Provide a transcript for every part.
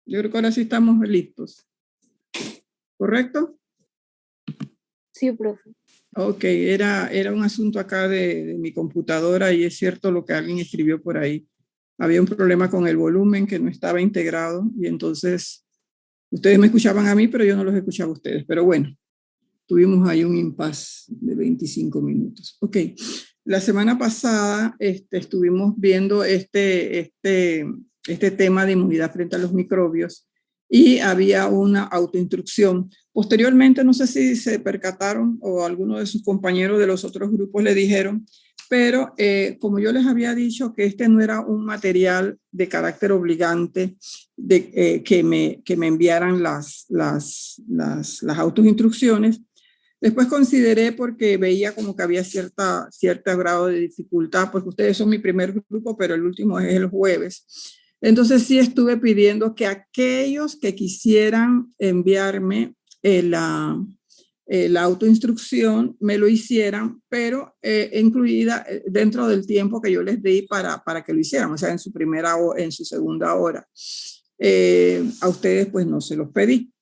Yo creo que ahora sí estamos listos. ¿Correcto? Sí, profe. Ok, era un asunto acá de mi computadora y es cierto lo que alguien escribió por ahí. Había un problema con el volumen que no estaba integrado y entonces ustedes me escuchaban a mí, pero yo no los escuchaba a ustedes. Pero bueno, tuvimos ahí un impasse de 25 minutos. Ok, la semana pasada estuvimos viendo este tema de inmunidad frente a los microbios y había una autoinstrucción. Posteriormente, no sé si se percataron o alguno de sus compañeros de los otros grupos le dijeron, pero como yo les había dicho que este no era un material de carácter obligante que me enviaran las autoinstrucciones, después consideré porque veía como que había cierto grado de dificultad, porque ustedes son mi primer grupo, pero el último es el jueves. Entonces sí estuve pidiendo que aquellos que quisieran enviarme la autoinstrucción me lo hicieran, pero incluida dentro del tiempo que yo les di para que lo hicieran, o sea, en su primera o en su segunda hora. A ustedes pues no se los pedí.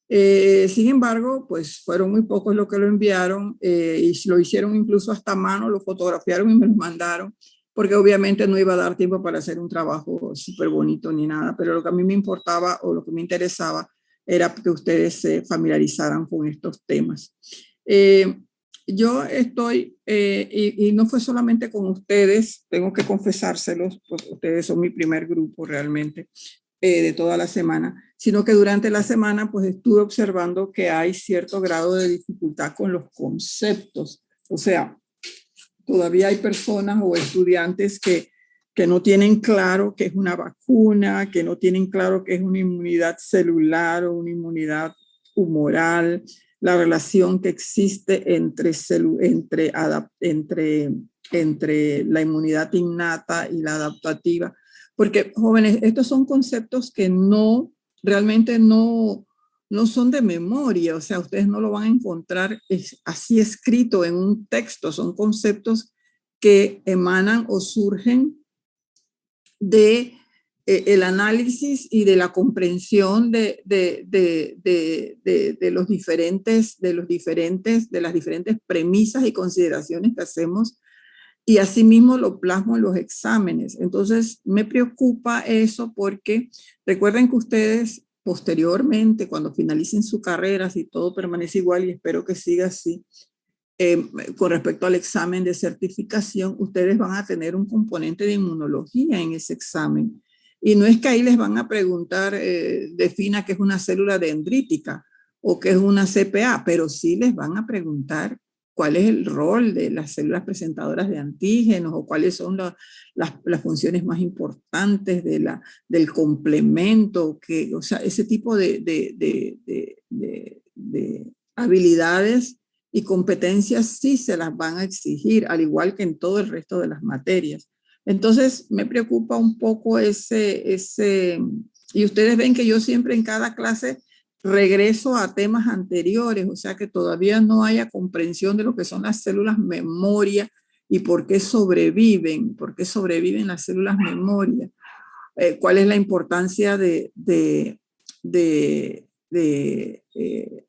Sin embargo, pues fueron muy pocos los que lo enviaron y lo hicieron incluso hasta a mano, lo fotografiaron y me lo mandaron, porque obviamente no iba a dar tiempo para hacer un trabajo súper bonito ni nada, pero lo que a mí me importaba o lo que me interesaba era que ustedes se familiarizaran con estos temas. Yo estoy, y no fue solamente con ustedes, tengo que confesárselos, porque ustedes son mi primer grupo realmente, de toda la semana, sino que durante la semana pues estuve observando que hay cierto grado de dificultad con los conceptos. O sea, todavía hay personas o estudiantes que no tienen claro qué es una vacuna, que no tienen claro qué es una inmunidad celular o una inmunidad humoral, la relación que existe entre la inmunidad innata y la adaptativa. Porque, jóvenes, estos son conceptos que realmente no son de memoria, o sea, ustedes no lo van a encontrar así escrito en un texto, son conceptos que emanan o surgen de el análisis y de la comprensión de las diferentes premisas y consideraciones que hacemos, y asimismo lo plasmo en los exámenes. Entonces me preocupa eso porque recuerden que ustedes posteriormente, cuando finalicen su carrera, si todo permanece igual, y espero que siga así, con respecto al examen de certificación, ustedes van a tener un componente de inmunología en ese examen. Y no es que ahí les van a preguntar, defina qué es una célula dendrítica o qué es una CPA, pero sí les van a preguntar cuál es el rol de las células presentadoras de antígenos o cuáles son las funciones más importantes del complemento, o sea, ese tipo de habilidades y competencias sí se las van a exigir, al igual que en todo el resto de las materias. Entonces, me preocupa un poco y ustedes ven que yo siempre en cada clase regreso a temas anteriores, o sea que todavía no haya comprensión de lo que son las células memoria y por qué sobreviven las células memoria, cuál es la importancia de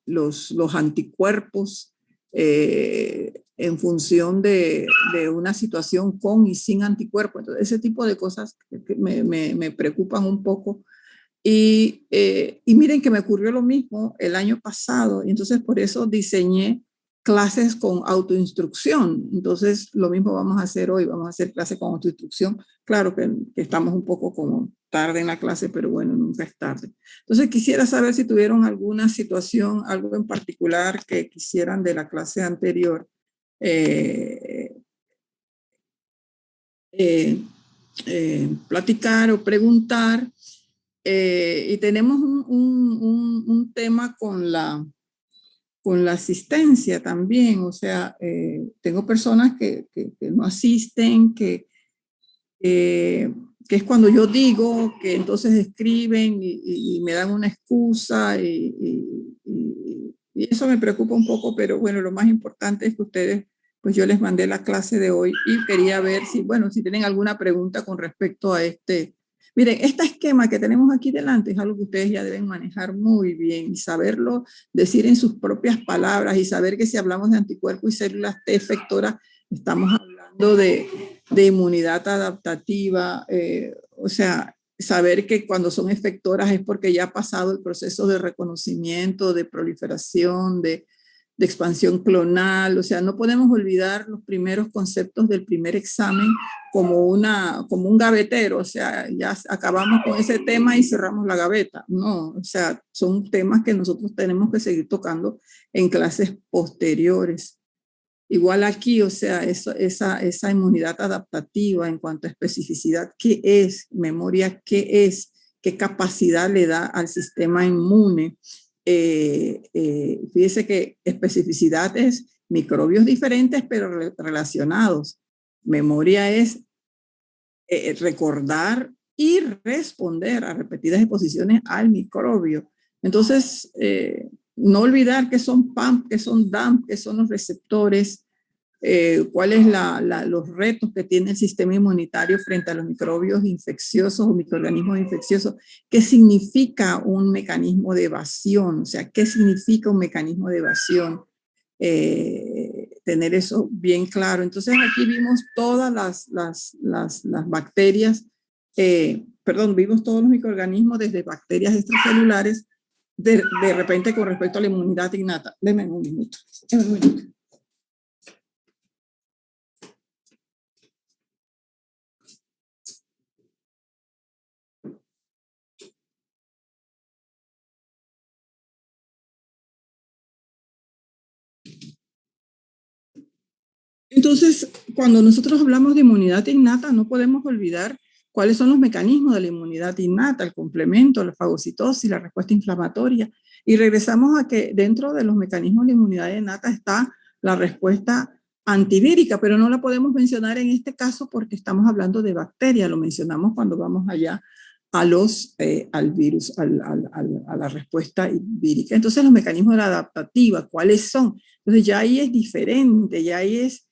los anticuerpos en función de una situación con y sin anticuerpos. Entonces, ese tipo de cosas que me preocupan un poco. Y miren que me ocurrió lo mismo el año pasado, y entonces por eso diseñé clases con autoinstrucción. Entonces lo mismo vamos a hacer hoy, vamos a hacer clases con autoinstrucción. Claro que estamos un poco como tarde en la clase, pero bueno, nunca es tarde. Entonces quisiera saber si tuvieron alguna situación, algo en particular que quisieran de la clase anterior platicar o preguntar. Y tenemos un tema con la asistencia también, o sea, tengo personas que no asisten, que es cuando yo digo que entonces escriben y me dan una excusa y eso me preocupa un poco, pero bueno, lo más importante es que ustedes, pues yo les mandé la clase de hoy y quería ver si, bueno, si tienen alguna pregunta con respecto a Miren, este esquema que tenemos aquí delante es algo que ustedes ya deben manejar muy bien y saberlo decir en sus propias palabras y saber que si hablamos de anticuerpos y células T efectoras, estamos hablando de inmunidad adaptativa, o sea, saber que cuando son efectoras es porque ya ha pasado el proceso de reconocimiento, de proliferación, de expansión clonal, o sea, no podemos olvidar los primeros conceptos del primer examen como un gavetero, o sea, ya acabamos con ese tema y cerramos la gaveta. No, o sea, son temas que nosotros tenemos que seguir tocando en clases posteriores. Igual aquí, o sea, esa inmunidad adaptativa en cuanto a especificidad, ¿qué es? Memoria, ¿qué es? ¿Qué capacidad le da al sistema inmune? Fíjese que especificidad es microbios diferentes pero relacionados. Memoria es recordar y responder a repetidas exposiciones al microbio. Entonces, no olvidar que son PAMP, que son DAMP, que son los receptores, cuáles los retos que tiene el sistema inmunitario frente a los microbios infecciosos o microorganismos infecciosos, qué significa un mecanismo de evasión, o sea, qué significa un mecanismo de evasión, tener eso bien claro. Entonces aquí vimos todas las bacterias, perdón, vimos todos los microorganismos desde bacterias extracelulares, de repente con respecto a la inmunidad innata. Denme un minuto. Entonces, cuando nosotros hablamos de inmunidad innata, no podemos olvidar cuáles son los mecanismos de la inmunidad innata, el complemento, la fagocitosis, la respuesta inflamatoria. Y regresamos a que dentro de los mecanismos de la inmunidad innata está la respuesta antivírica, pero no la podemos mencionar en este caso porque estamos hablando de bacterias, lo mencionamos cuando vamos allá al virus, a la respuesta vírica. Entonces, los mecanismos de la adaptativa, ¿cuáles son? Entonces, ya ahí es diferente, ya ahí es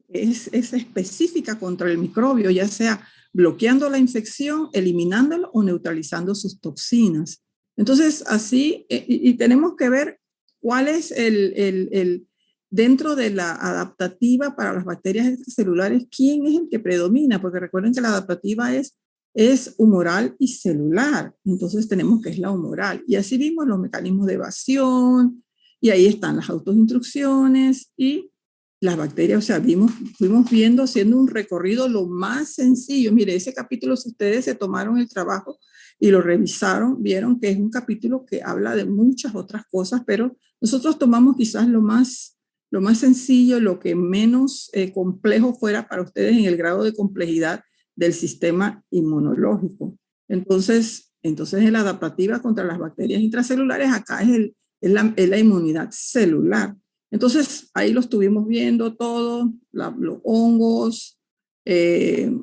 específica contra el microbio, ya sea bloqueando la infección, eliminándolo o neutralizando sus toxinas. Entonces, así, y tenemos que ver cuál es dentro de la adaptativa para las bacterias extracelulares, quién es el que predomina, porque recuerden que la adaptativa es humoral y celular, entonces tenemos que es la humoral. Y así vimos los mecanismos de evasión, y ahí están las autoinstrucciones y las bacterias, o sea, fuimos viendo, haciendo un recorrido lo más sencillo. Mire, ese capítulo, si ustedes se tomaron el trabajo y lo revisaron, vieron que es un capítulo que habla de muchas otras cosas, pero nosotros tomamos quizás lo más sencillo, lo que menos complejo fuera para ustedes en el grado de complejidad del sistema inmunológico. Entonces en la adaptativa contra las bacterias intracelulares, acá es la inmunidad celular. Entonces, ahí lo estuvimos viendo todo, los hongos, frente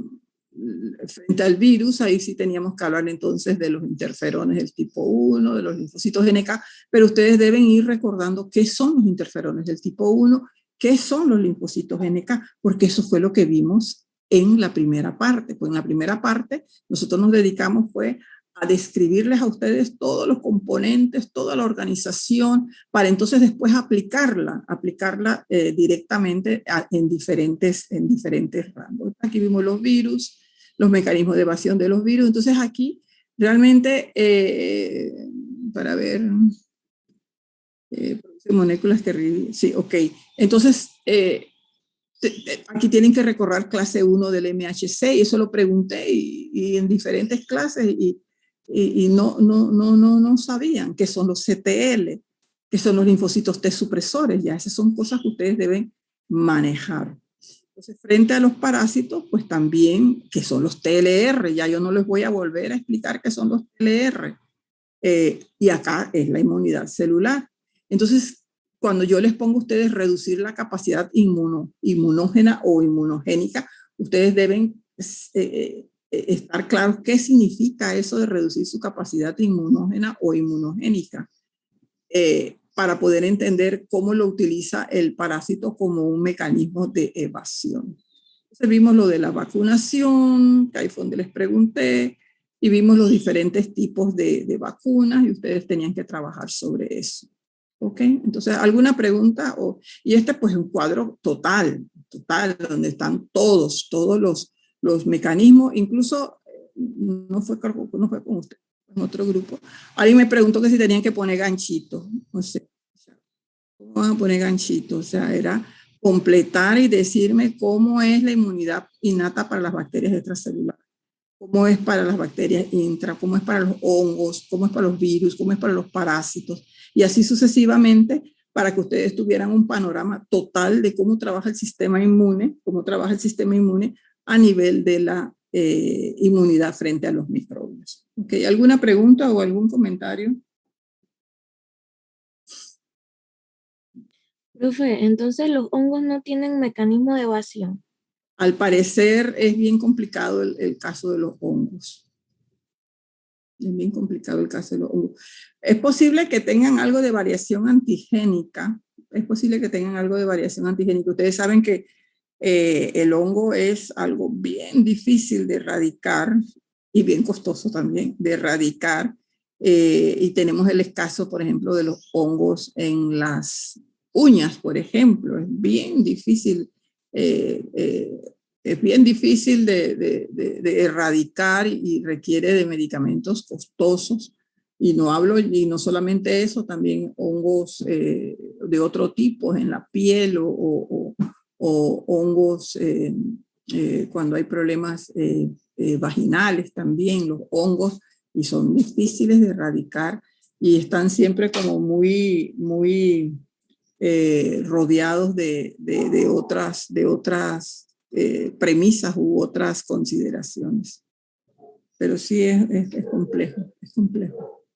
al virus, ahí sí teníamos que hablar entonces de los interferones del tipo 1, de los linfocitos NK, pero ustedes deben ir recordando qué son los interferones del tipo 1, qué son los linfocitos NK, porque eso fue lo que vimos en la primera parte. Pues en la primera parte nosotros nos dedicamos fue a describirles a ustedes todos los componentes, toda la organización, para entonces después aplicarla directamente en diferentes rangos. Aquí vimos los virus, los mecanismos de evasión de los virus. Entonces aquí realmente, para ver, moléculas que, sí, ok. Entonces, aquí tienen que recorrer clase 1 del MHC, y eso lo pregunté y en diferentes clases, y no sabían qué son los CTL, qué son los linfocitos T supresores. Ya esas son cosas que ustedes deben manejar. Entonces, frente a los parásitos, pues también qué son los TLR. Ya yo no les voy a volver a explicar qué son los TLR. Y acá es la inmunidad celular. Entonces, cuando yo les pongo a ustedes reducir la capacidad inmunógena o inmunogénica, ustedes deben estar claros qué significa eso de reducir su capacidad inmunógena o inmunogénica, para poder entender cómo lo utiliza el parásito como un mecanismo de evasión. Entonces vimos lo de la vacunación, que ahí fue donde les pregunté, y vimos los diferentes tipos de vacunas y ustedes tenían que trabajar sobre eso. ¿Ok? Entonces, ¿alguna pregunta? Y este pues es un cuadro total, donde están todos los mecanismos, incluso no fue con usted, en otro grupo. Alguien me preguntó que si tenían que poner ganchitos, no sé, ¿cómo van a poner ganchitos? O sea, era completar y decirme cómo es la inmunidad innata para las bacterias extracelulares, cómo es para las bacterias intra, cómo es para los hongos, cómo es para los virus, cómo es para los parásitos, y así sucesivamente, para que ustedes tuvieran un panorama total de cómo trabaja el sistema inmune, a nivel de la inmunidad frente a los microbios. ¿Okay? ¿Alguna pregunta o algún comentario? Profe, entonces los hongos no tienen mecanismo de evasión. Al parecer es bien complicado el caso de los hongos. Es bien complicado el caso de los hongos. Es posible que tengan algo de variación antigénica. Ustedes saben que el hongo es algo bien difícil de erradicar y bien costoso también de erradicar. Y tenemos el caso, por ejemplo, de los hongos en las uñas, por ejemplo. Es bien difícil de erradicar y requiere de medicamentos costosos. Y no solamente eso, también hongos de otro tipo en la piel o hongos cuando hay problemas vaginales también, los hongos, y son difíciles de erradicar y están siempre como muy rodeados de otras premisas u otras consideraciones. Pero sí es complejo, es complejo.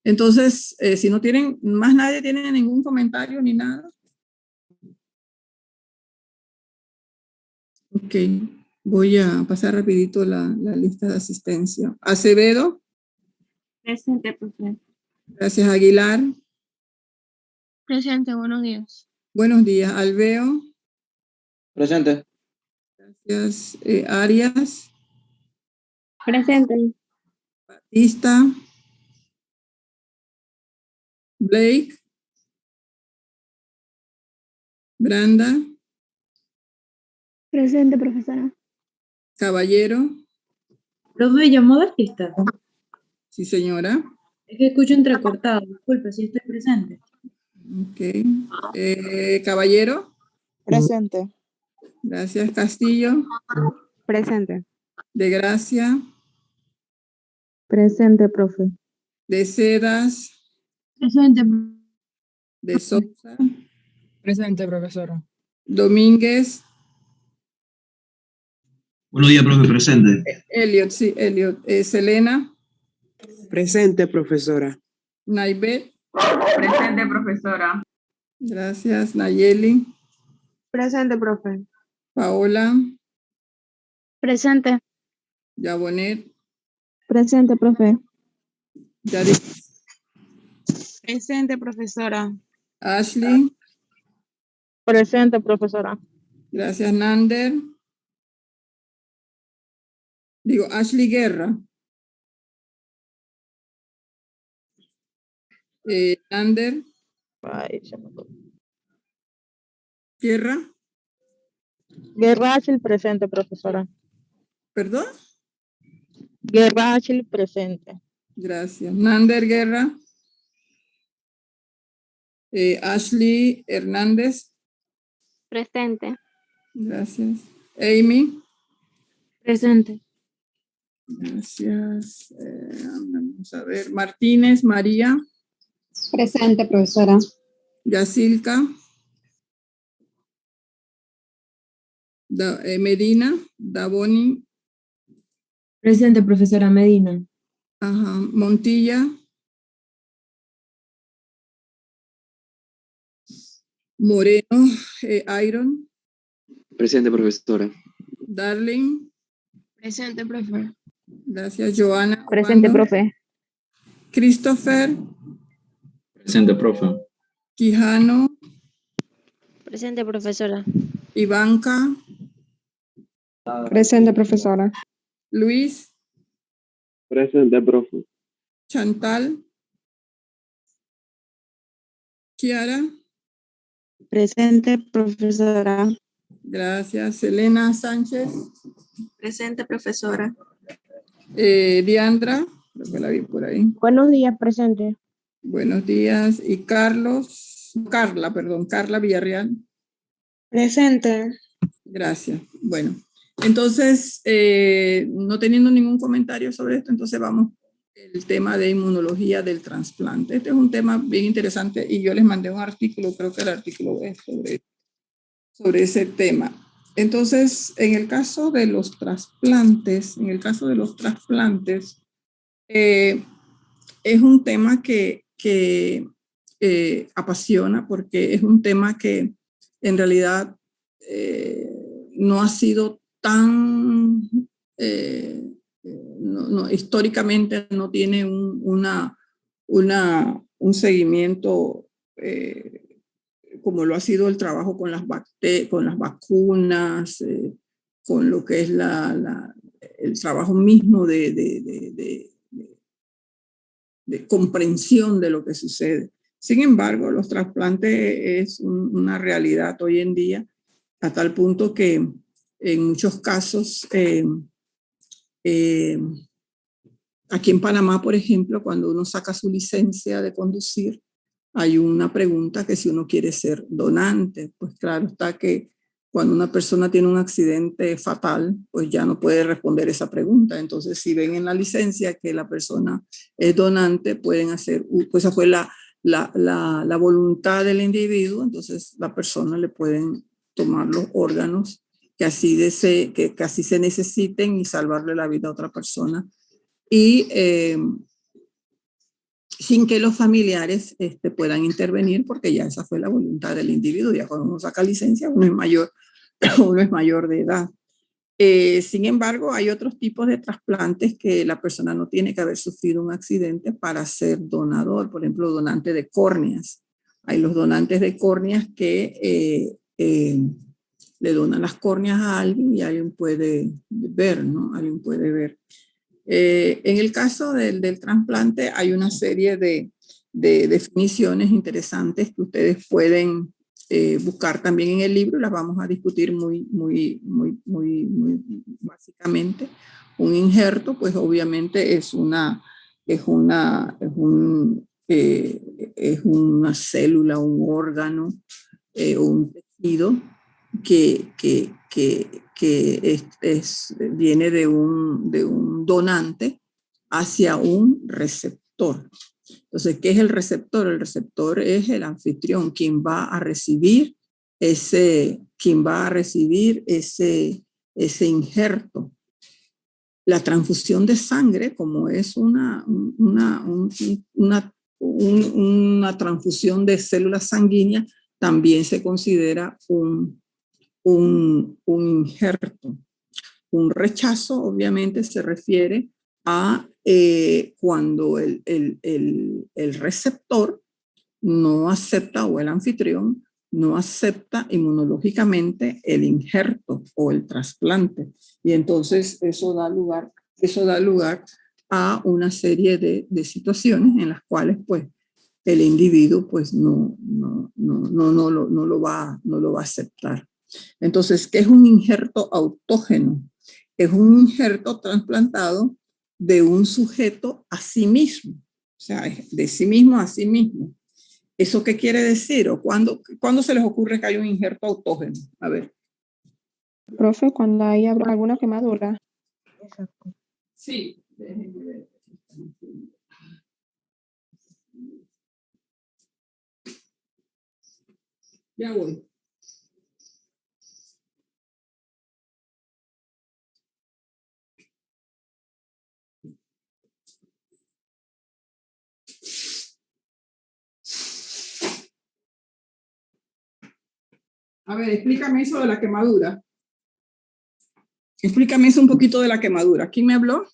Entonces, si no tienen, más nadie tiene ningún comentario ni nada. Ok, voy a pasar rapidito la lista de asistencia. Acevedo. Presente, profe. Gracias, Aguilar. Presente, buenos días. Buenos días, Alveo. Presente. Gracias, Arias. Presente. Batista. Blake. Branda. Presente, profesora. Caballero. Profe, ¿llamó Batista? Sí, señora. Es que escucho entrecortado. Disculpe, si estoy presente. Ok. Caballero. Presente. Gracias, Castillo. Presente. De Gracia. Presente, profe. De Cedas. Presente. De Sousa. Presente, profesora. Domínguez. Buenos días, profe, presente. Elliot, sí, Elliot. Selena. Presente, profesora. Naibet. Presente, profesora. Gracias, Nayeli. Presente, profe. Paola. Presente. Yabonet. Presente, profe. Yadis. Presente, profesora. Ashley. Presente, profesora. Gracias, Nander. Digo, Ashley Guerra. Nander. Ay, se me fue. Guerra. Guerra Ágil, presente, profesora. ¿Perdón? Guerra Ágil, presente. Gracias. Nander Guerra. Ashley Hernández. Presente. Gracias. Amy. Presente. Gracias. Vamos a ver. Martínez María. Presente, profesora. Yacilca. Medina. Daboni. Presente, profesora Medina. Ajá. Montilla. Moreno. Iron. Presente, profesora. Darling. Presente, profe. Gracias, Joana. Presente, Obando. profe. Christopher. Presente, profe. Quijano. Presente, profesora. Ivanka. Presente, profesora. Luis, Presente, profe. Chantal, Kiara, Presente, profesora. gracias. Elena Sánchez, Presente, profesora. Diandra, creo que la vi por ahí. Buenos días, presente. Buenos días. Y Carla Villarreal. Presente. Gracias. Bueno, entonces, no teniendo ningún comentario sobre esto, entonces vamos al tema de inmunología del trasplante. Este es un tema bien interesante y yo les mandé un artículo, creo que el artículo es sobre ese tema. Entonces, en el caso de los trasplantes, es un tema que apasiona porque es un tema que en realidad no ha sido tan, históricamente no tiene un seguimiento como lo ha sido el trabajo con las vacunas, con lo que es el trabajo mismo de comprensión de lo que sucede. Sin embargo, los trasplantes es una realidad hoy en día, a tal punto que en muchos casos, aquí en Panamá, por ejemplo, cuando uno saca su licencia de conducir, hay una pregunta que si uno quiere ser donante. Pues claro está que cuando una persona tiene un accidente fatal, pues ya no puede responder esa pregunta. Entonces, si ven en la licencia que la persona es donante, pueden hacer, pues esa fue la voluntad del individuo, entonces la persona le pueden tomar los órganos que así se necesiten y salvarle la vida a otra persona. Y sin que los familiares puedan intervenir, porque ya esa fue la voluntad del individuo. Ya cuando uno saca licencia, uno es mayor de edad. Sin embargo, hay otros tipos de trasplantes que la persona no tiene que haber sufrido un accidente para ser donador. Por ejemplo, donante de córneas. Hay los donantes de córneas que le donan las córneas a alguien y alguien puede ver, ¿no? Alguien puede ver. En el caso del trasplante hay una serie de definiciones interesantes que ustedes pueden buscar también en el libro, las vamos a discutir muy básicamente. Un injerto, pues obviamente es una célula, un órgano, un tejido que viene de un donante hacia un receptor. Entonces, ¿qué es el receptor? El receptor es el anfitrión, quien va a recibir ese injerto. La transfusión de sangre, como es una transfusión de células sanguíneas, también se considera un injerto. Un rechazo, obviamente, se refiere a cuando el receptor no acepta, o el anfitrión no acepta inmunológicamente el injerto o el trasplante. Y entonces eso da lugar a una serie de situaciones en las cuales pues el individuo pues no lo va a aceptar. Entonces, ¿qué es un injerto autógeno? Es un injerto trasplantado de un sujeto a sí mismo, o sea, de sí mismo a sí mismo. ¿Eso qué quiere decir? ¿O cuándo se les ocurre que hay un injerto autógeno? A ver. Profe, cuando hay alguna quemadura. Exacto. Sí, déjenme ver. Ya voy. A ver, explícame eso de la quemadura. Explícame eso un poquito de la quemadura. ¿Quién me habló?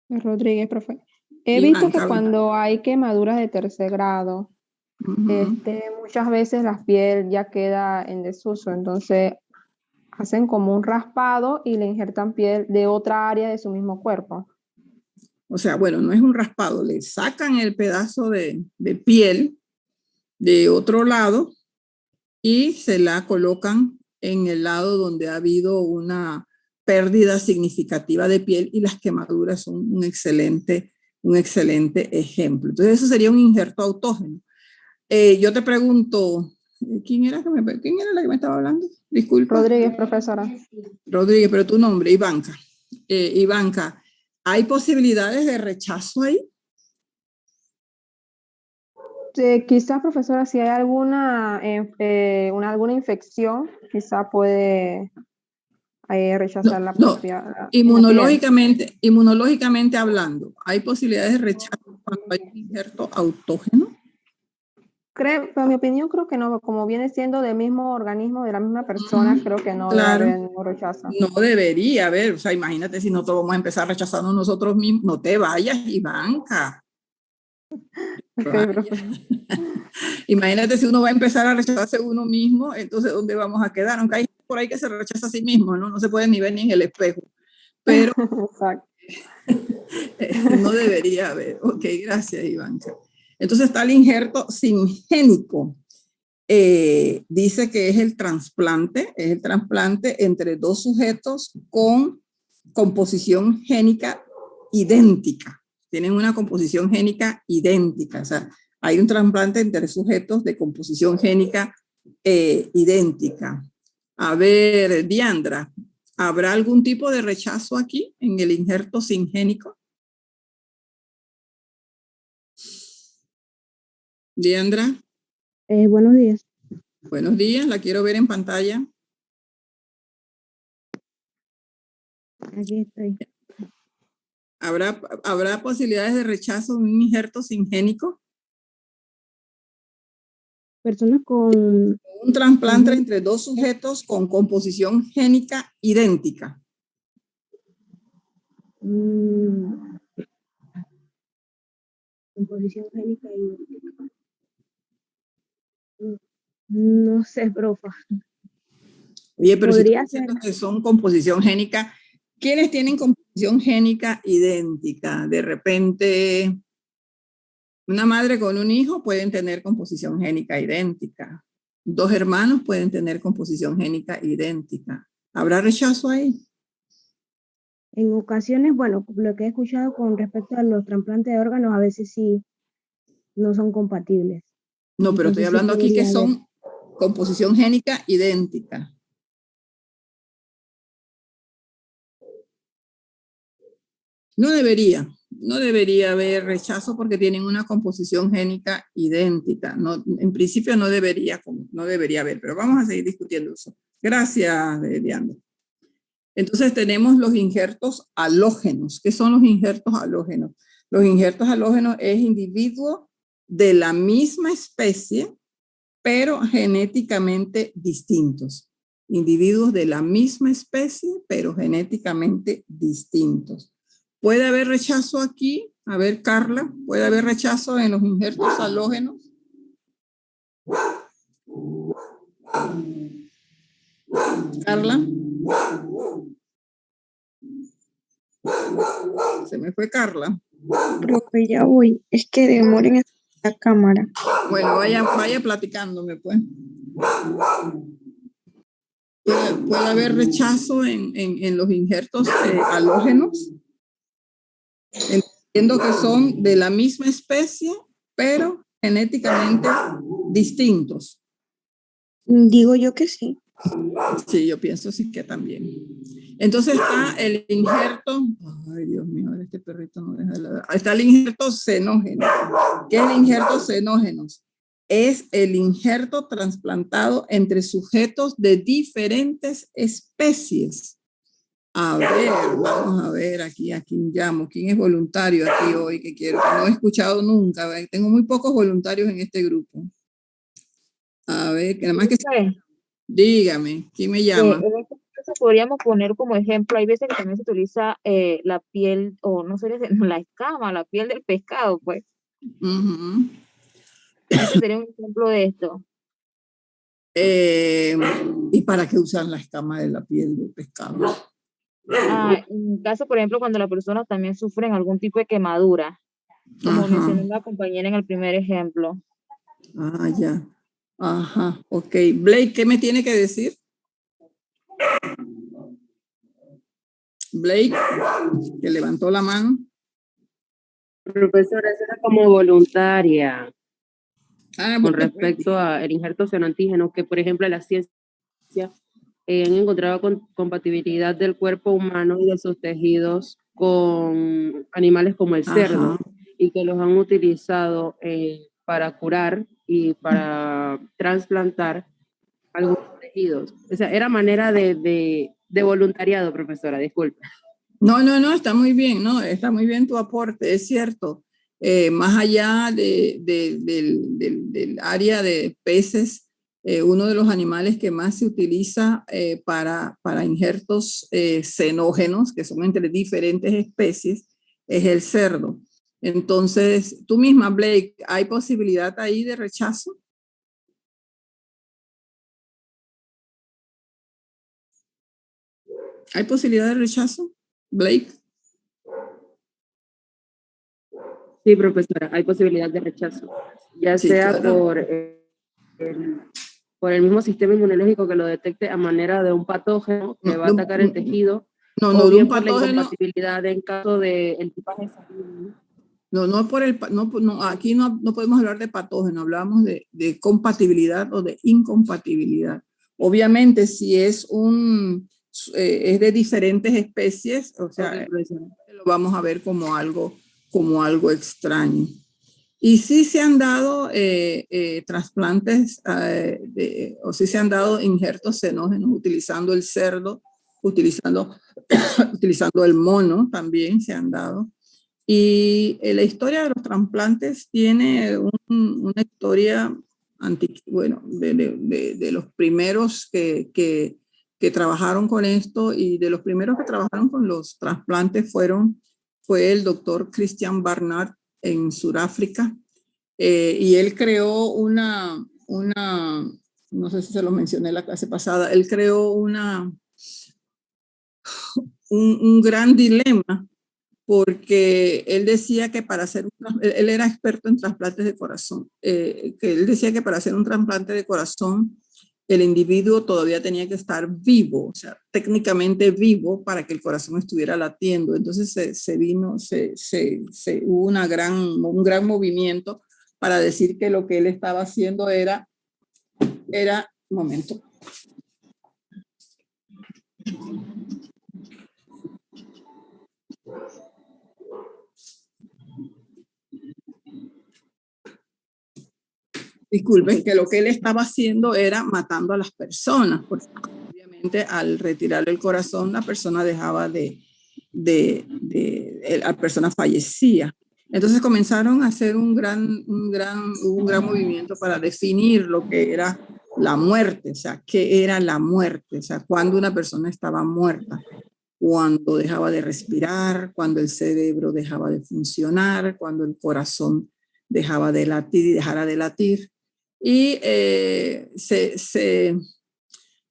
Rodríguez, profe. He Iván, visto que habla. cuando hay quemaduras de tercer grado, muchas veces la piel ya queda en desuso, entonces hacen como un raspado y le injertan piel de otra área de su mismo cuerpo. O sea, bueno, no es un raspado, le sacan el pedazo de piel de otro lado y se la colocan en el lado donde ha habido una pérdida significativa de piel, y las quemaduras son un excelente ejemplo. Entonces eso sería un injerto autógeno. Yo te pregunto, ¿quién era la que me estaba hablando? Disculpa. Rodríguez, profesora. Rodríguez, pero tu nombre, Ivanka. Ivanka, ¿hay posibilidades de rechazo ahí? Quizás, profesora, si hay alguna, alguna infección, quizá puede rechazar la No, propia la inmunológicamente hablando, ¿hay posibilidades de rechazo cuando hay un injerto autógeno? Pero en mi opinión creo que no, como viene siendo del mismo organismo, de la misma persona, creo que no debe Claro. haber ningún rechazo. No debería haber, o sea, imagínate si nosotros vamos a empezar rechazando nosotros mismos. No te vayas, Ivanka. Imagínate si uno va a empezar a rechazarse uno mismo, entonces ¿dónde vamos a quedar? Aunque hay por ahí que se rechaza a sí mismo, ¿no? No se puede ni ver ni en el espejo. Pero no debería haber. Ok, gracias, Ivanka. Entonces está el injerto singénico. Dice que es el trasplante entre dos sujetos con composición génica idéntica. Tienen una composición génica idéntica. O sea, hay un trasplante entre sujetos de composición génica idéntica. A ver, Diandra, ¿habrá algún tipo de rechazo aquí en el injerto singénico? Diandra. Buenos días. Buenos días, la quiero ver en pantalla. Aquí estoy. ¿Habrá posibilidades de rechazo en un injerto singénico? Personas con... Un trasplante entre dos sujetos con composición génica idéntica. Composición génica idéntica. No sé, profa. Oye, pero si Podría estás ser. diciendo que son composición génica, ¿quiénes tienen composición génica idéntica? De repente, una madre con un hijo pueden tener composición génica idéntica. Dos hermanos pueden tener composición génica idéntica. ¿Habrá rechazo ahí? En ocasiones, bueno, lo que he escuchado con respecto a los trasplantes de órganos, a veces sí no son compatibles. No, pero estoy Entonces, sí hablando aquí que podría haber. son composición génica idéntica. No debería haber rechazo porque tienen una composición génica idéntica. No, en principio no debería haber, pero vamos a seguir discutiendo eso. Gracias, Diana. Entonces tenemos los injertos halógenos. ¿Qué son los injertos halógenos? Los injertos halógenos es individuos de la misma especie, pero genéticamente distintos. Individuos de la misma especie, pero genéticamente distintos. ¿Puede haber rechazo aquí? A ver, Carla, ¿puede haber rechazo en los injertos halógenos? Carla. Se me fue Carla. Profe, ya voy. Es que demoren en la cámara. Bueno, vaya platicándome, pues. ¿Puede haber rechazo en los injertos halógenos? Entiendo que son de la misma especie, pero genéticamente distintos. Digo yo que sí. Sí, yo pienso sí que también. Entonces está el injerto, ay Dios mío, ahora este perrito no deja de ladrar. Está el injerto xenógeno. ¿Qué es el injerto xenógeno? Es el injerto trasplantado entre sujetos de diferentes especies. A ver, vamos a ver aquí a quién llamo. ¿Quién es voluntario aquí hoy que quiero? Que no he escuchado nunca. ¿Ve? Tengo muy pocos voluntarios en este grupo. A ver, que nada más que... Dígame, ¿quién me llama? En este caso podríamos poner como ejemplo, hay veces que también se utiliza la piel, o no sé, la escama, la piel del pescado, pues. Uh-huh. Ese sería un ejemplo de esto. ¿Y para qué usan la escama de la piel de pescado? En caso, por ejemplo, cuando la persona también sufre algún tipo de quemadura, como Ajá. mencionó la compañera en el primer ejemplo. Ya. Ajá, ok. Blake, ¿qué me tiene que decir? Blake, que levantó la mano. Profesora, eso era como voluntaria con Bueno, respecto al injerto xenoantígeno, que por ejemplo la ciencia han encontrado compatibilidad del cuerpo humano y de sus tejidos con animales como el cerdo, y que los han utilizado para curar y para trasplantar algunos tejidos. O sea, era manera de voluntariado, profesora, disculpe. No, está muy bien, no, está muy bien tu aporte, es cierto. Más allá del área de peces, uno de los animales que más se utiliza para injertos xenógenos, que son entre diferentes especies, es el cerdo. Entonces, tú misma, Blake, ¿hay posibilidad ahí de rechazo? ¿Hay posibilidad de rechazo, Blake? Sí, profesora, hay posibilidad de rechazo, ya Sí, sea claro. por el mismo sistema inmunológico que lo detecte a manera de un patógeno que va a atacar el tejido, o de bien un por la patógeno. incompatibilidad en caso del tipaje sanguíneo. No por el, no, aquí no podemos hablar de patógeno, hablamos de compatibilidad o de incompatibilidad. Obviamente, si es es de diferentes especies, o sea, lo vamos a ver como algo extraño. Y sí se han dado trasplantes, o sí se han dado injertos xenógenos utilizando el cerdo, utilizando el mono también se han dado. Y la historia de los trasplantes tiene una historia de los primeros que trabajaron con esto, y de los primeros que trabajaron con los trasplantes fue el doctor Christian Barnard en Sudáfrica, y él creó no sé si se lo mencioné en la clase pasada, él creó un gran dilema, porque él decía que él era experto en trasplantes de corazón, que él decía que para hacer un trasplante de corazón, el individuo todavía tenía que estar vivo, o sea, técnicamente vivo, para que el corazón estuviera latiendo. Entonces hubo un gran movimiento para decir que lo que él estaba haciendo era, un momento. Disculpen, que lo que él estaba haciendo era matando a las personas, porque obviamente al retirar el corazón la persona dejaba la persona fallecía. Entonces comenzaron a hacer un gran movimiento para definir lo que era la muerte, o sea, qué era la muerte, o sea, cuando una persona estaba muerta, cuando dejaba de respirar, cuando el cerebro dejaba de funcionar, cuando el corazón dejaba de latir y dejara de latir. Y se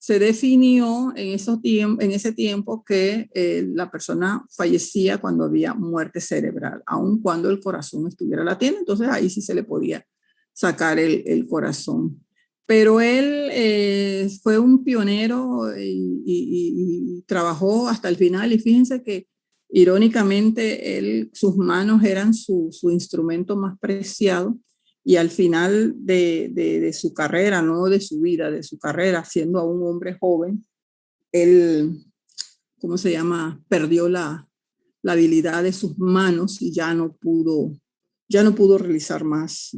definió en ese tiempo que la persona fallecía cuando había muerte cerebral, aun cuando el corazón estuviera latiendo. Entonces ahí sí se le podía sacar el corazón. Pero él fue un pionero y trabajó hasta el final. Y fíjense que irónicamente sus manos eran su instrumento más preciado. Y al final de su carrera, no de su vida, de su carrera, siendo aún un hombre joven, él, ¿cómo se llama? Perdió la habilidad de sus manos y ya no pudo realizar más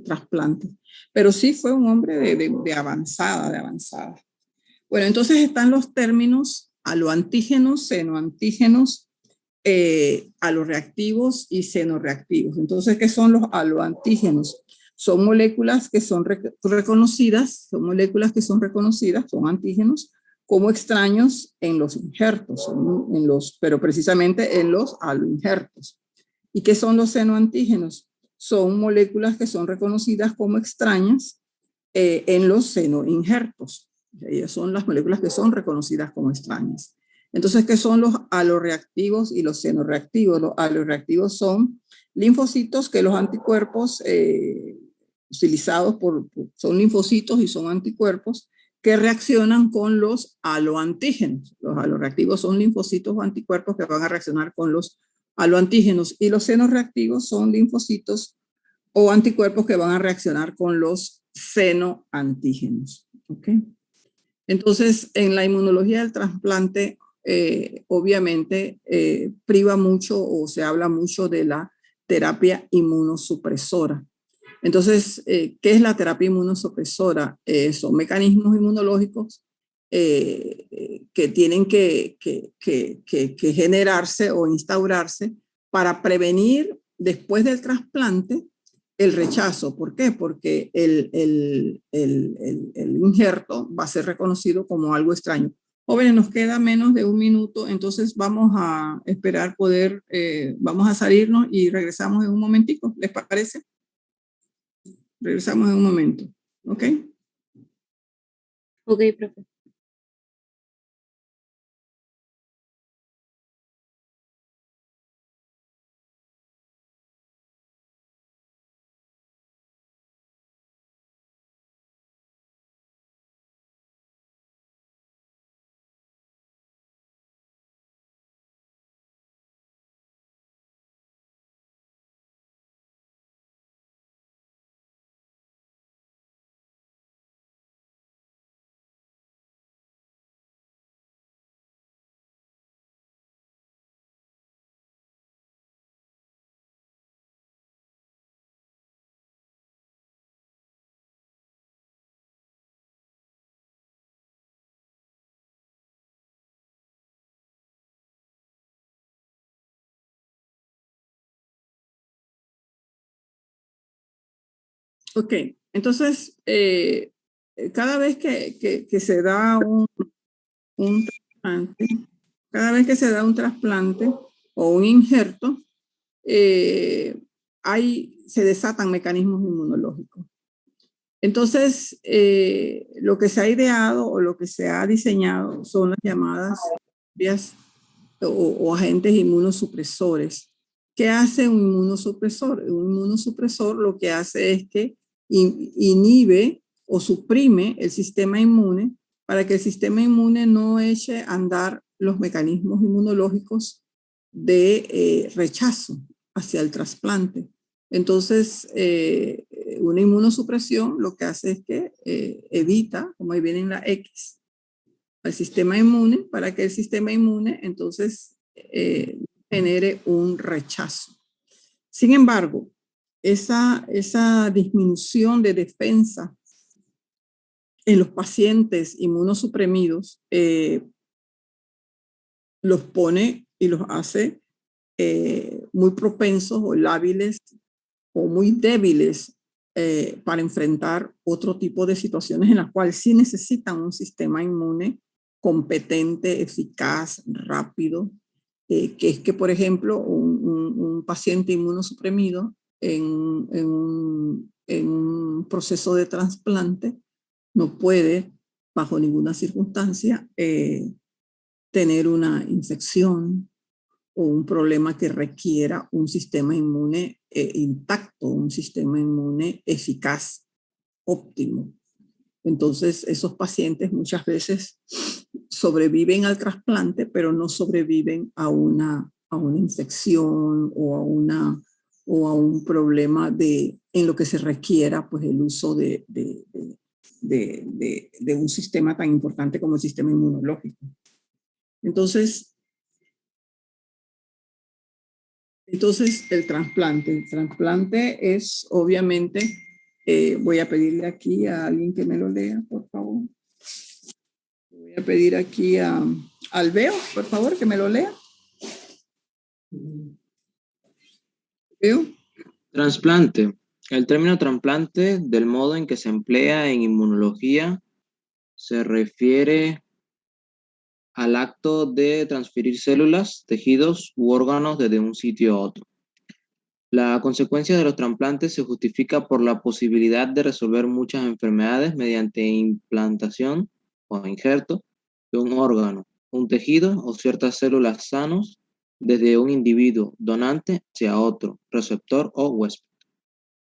trasplantes. Pero sí fue un hombre de avanzada. Bueno, entonces están los términos aloantígenos, senoantígenos, aloreactivos y xenoreactivos. Entonces, ¿qué son los aloantígenos? Son moléculas que son reconocidas, son antígenos como extraños en los injertos, pero precisamente en los aloinjertos. ¿Y qué son los xenoantígenos? Son moléculas que son reconocidas como extrañas en los senoinjertos. Ellas son las moléculas que son reconocidas como extrañas. Entonces, ¿qué son los aloreactivos y los senoreactivos? Los aloreactivos son linfocitos que los anticuerpos utilizados son linfocitos y son anticuerpos que reaccionan con los aloantígenos. Los aloreactivos son linfocitos o anticuerpos que van a reaccionar con los aloantígenos, y los senoreactivos son linfocitos o anticuerpos que van a reaccionar con los senoantígenos. ¿Ok? Entonces, en la inmunología del trasplante, obviamente, priva mucho o se habla mucho de la terapia inmunosupresora. Entonces, ¿qué es la terapia inmunosupresora? Son mecanismos inmunológicos que tienen que generarse o instaurarse para prevenir después del trasplante el rechazo. ¿Por qué? Porque el injerto va a ser reconocido como algo extraño. Jóvenes, nos queda menos de 1 minuto, entonces vamos a esperar vamos a salirnos y regresamos en un momentico. ¿Les parece? Regresamos en un momento. ¿Ok? Ok, profe. Ok, entonces, cada vez que se da un trasplante, cada vez que se da un trasplante o un injerto, se desatan mecanismos inmunológicos. Entonces, lo que se ha ideado o lo que se ha diseñado son las llamadas vías o agentes inmunosupresores. ¿Qué hace un inmunosupresor? Un inmunosupresor lo que hace es que inhibe o suprime el sistema inmune para que el sistema inmune no eche a andar los mecanismos inmunológicos de rechazo hacia el trasplante. Entonces, una inmunosupresión lo que hace es que evita, como ahí viene en la X, al sistema inmune, para que el sistema inmune entonces genere un rechazo. Sin embargo, esa disminución de defensa en los pacientes inmunosuprimidos los pone y los hace muy propensos o lábiles o muy débiles para enfrentar otro tipo de situaciones en las cuales sí necesitan un sistema inmune competente, eficaz, rápido, que es que, por ejemplo, un paciente inmunosuprimido en un proceso de trasplante no puede, bajo ninguna circunstancia, tener una infección o un problema que requiera un sistema inmune intacto, un sistema inmune eficaz, óptimo. Entonces, esos pacientes muchas veces sobreviven al trasplante, pero no sobreviven a una infección o a un problema en lo que se requiera pues, el uso de un sistema tan importante como el sistema inmunológico. Entonces, el trasplante es obviamente, voy a pedirle aquí a alguien que me lo lea, por favor. Voy a pedir aquí a Alveo, por favor, que me lo lea. ¿Veo? Trasplante. El término trasplante, del modo en que se emplea en inmunología, se refiere al acto de transferir células, tejidos u órganos desde un sitio a otro. La consecuencia de los trasplantes se justifica por la posibilidad de resolver muchas enfermedades mediante implantación o injerto de un órgano, un tejido o ciertas células sanos desde un individuo donante hacia otro, receptor o huésped.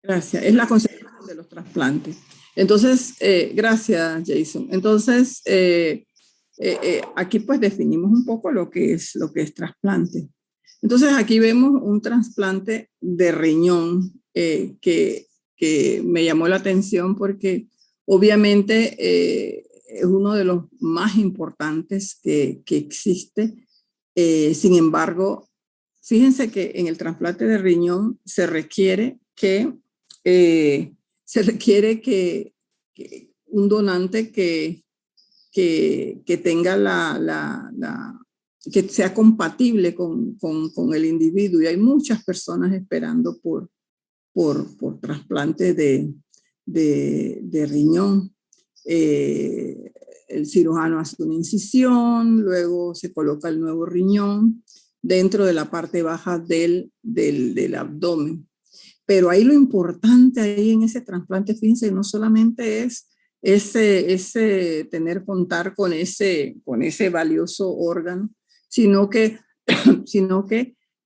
Gracias. Es la consecuencia de los trasplantes. Entonces, gracias, Jason. Entonces, aquí pues definimos un poco lo que es trasplante. Entonces, aquí vemos un trasplante de riñón que me llamó la atención porque obviamente es uno de los más importantes que existe. Sin embargo, fíjense que en el trasplante de riñón se requiere que un donante que tenga que sea compatible con el individuo, y hay muchas personas esperando por trasplante de riñón. El cirujano hace una incisión, luego se coloca el nuevo riñón dentro de la parte baja del abdomen. Pero ahí lo importante ahí en ese trasplante, fíjense, no solamente es contar con ese valioso órgano, sino que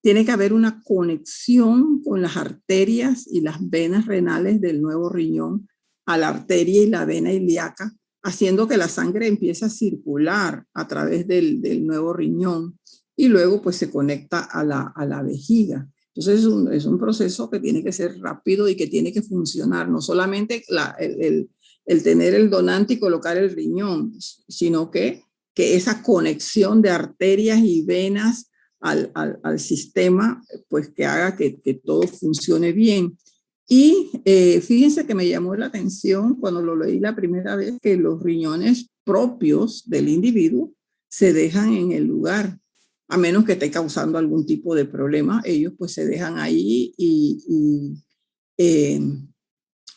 tiene que haber una conexión con las arterias y las venas renales del nuevo riñón a la arteria y la vena ilíaca, haciendo que la sangre empiece a circular a través del nuevo riñón y luego pues se conecta a la vejiga. Entonces es un proceso que tiene que ser rápido y que tiene que funcionar, no solamente el tener el donante y colocar el riñón, sino que esa conexión de arterias y venas al sistema, pues que haga que todo funcione bien. Y fíjense que me llamó la atención cuando lo leí la primera vez que los riñones propios del individuo se dejan en el lugar, a menos que esté causando algún tipo de problema, ellos pues se dejan ahí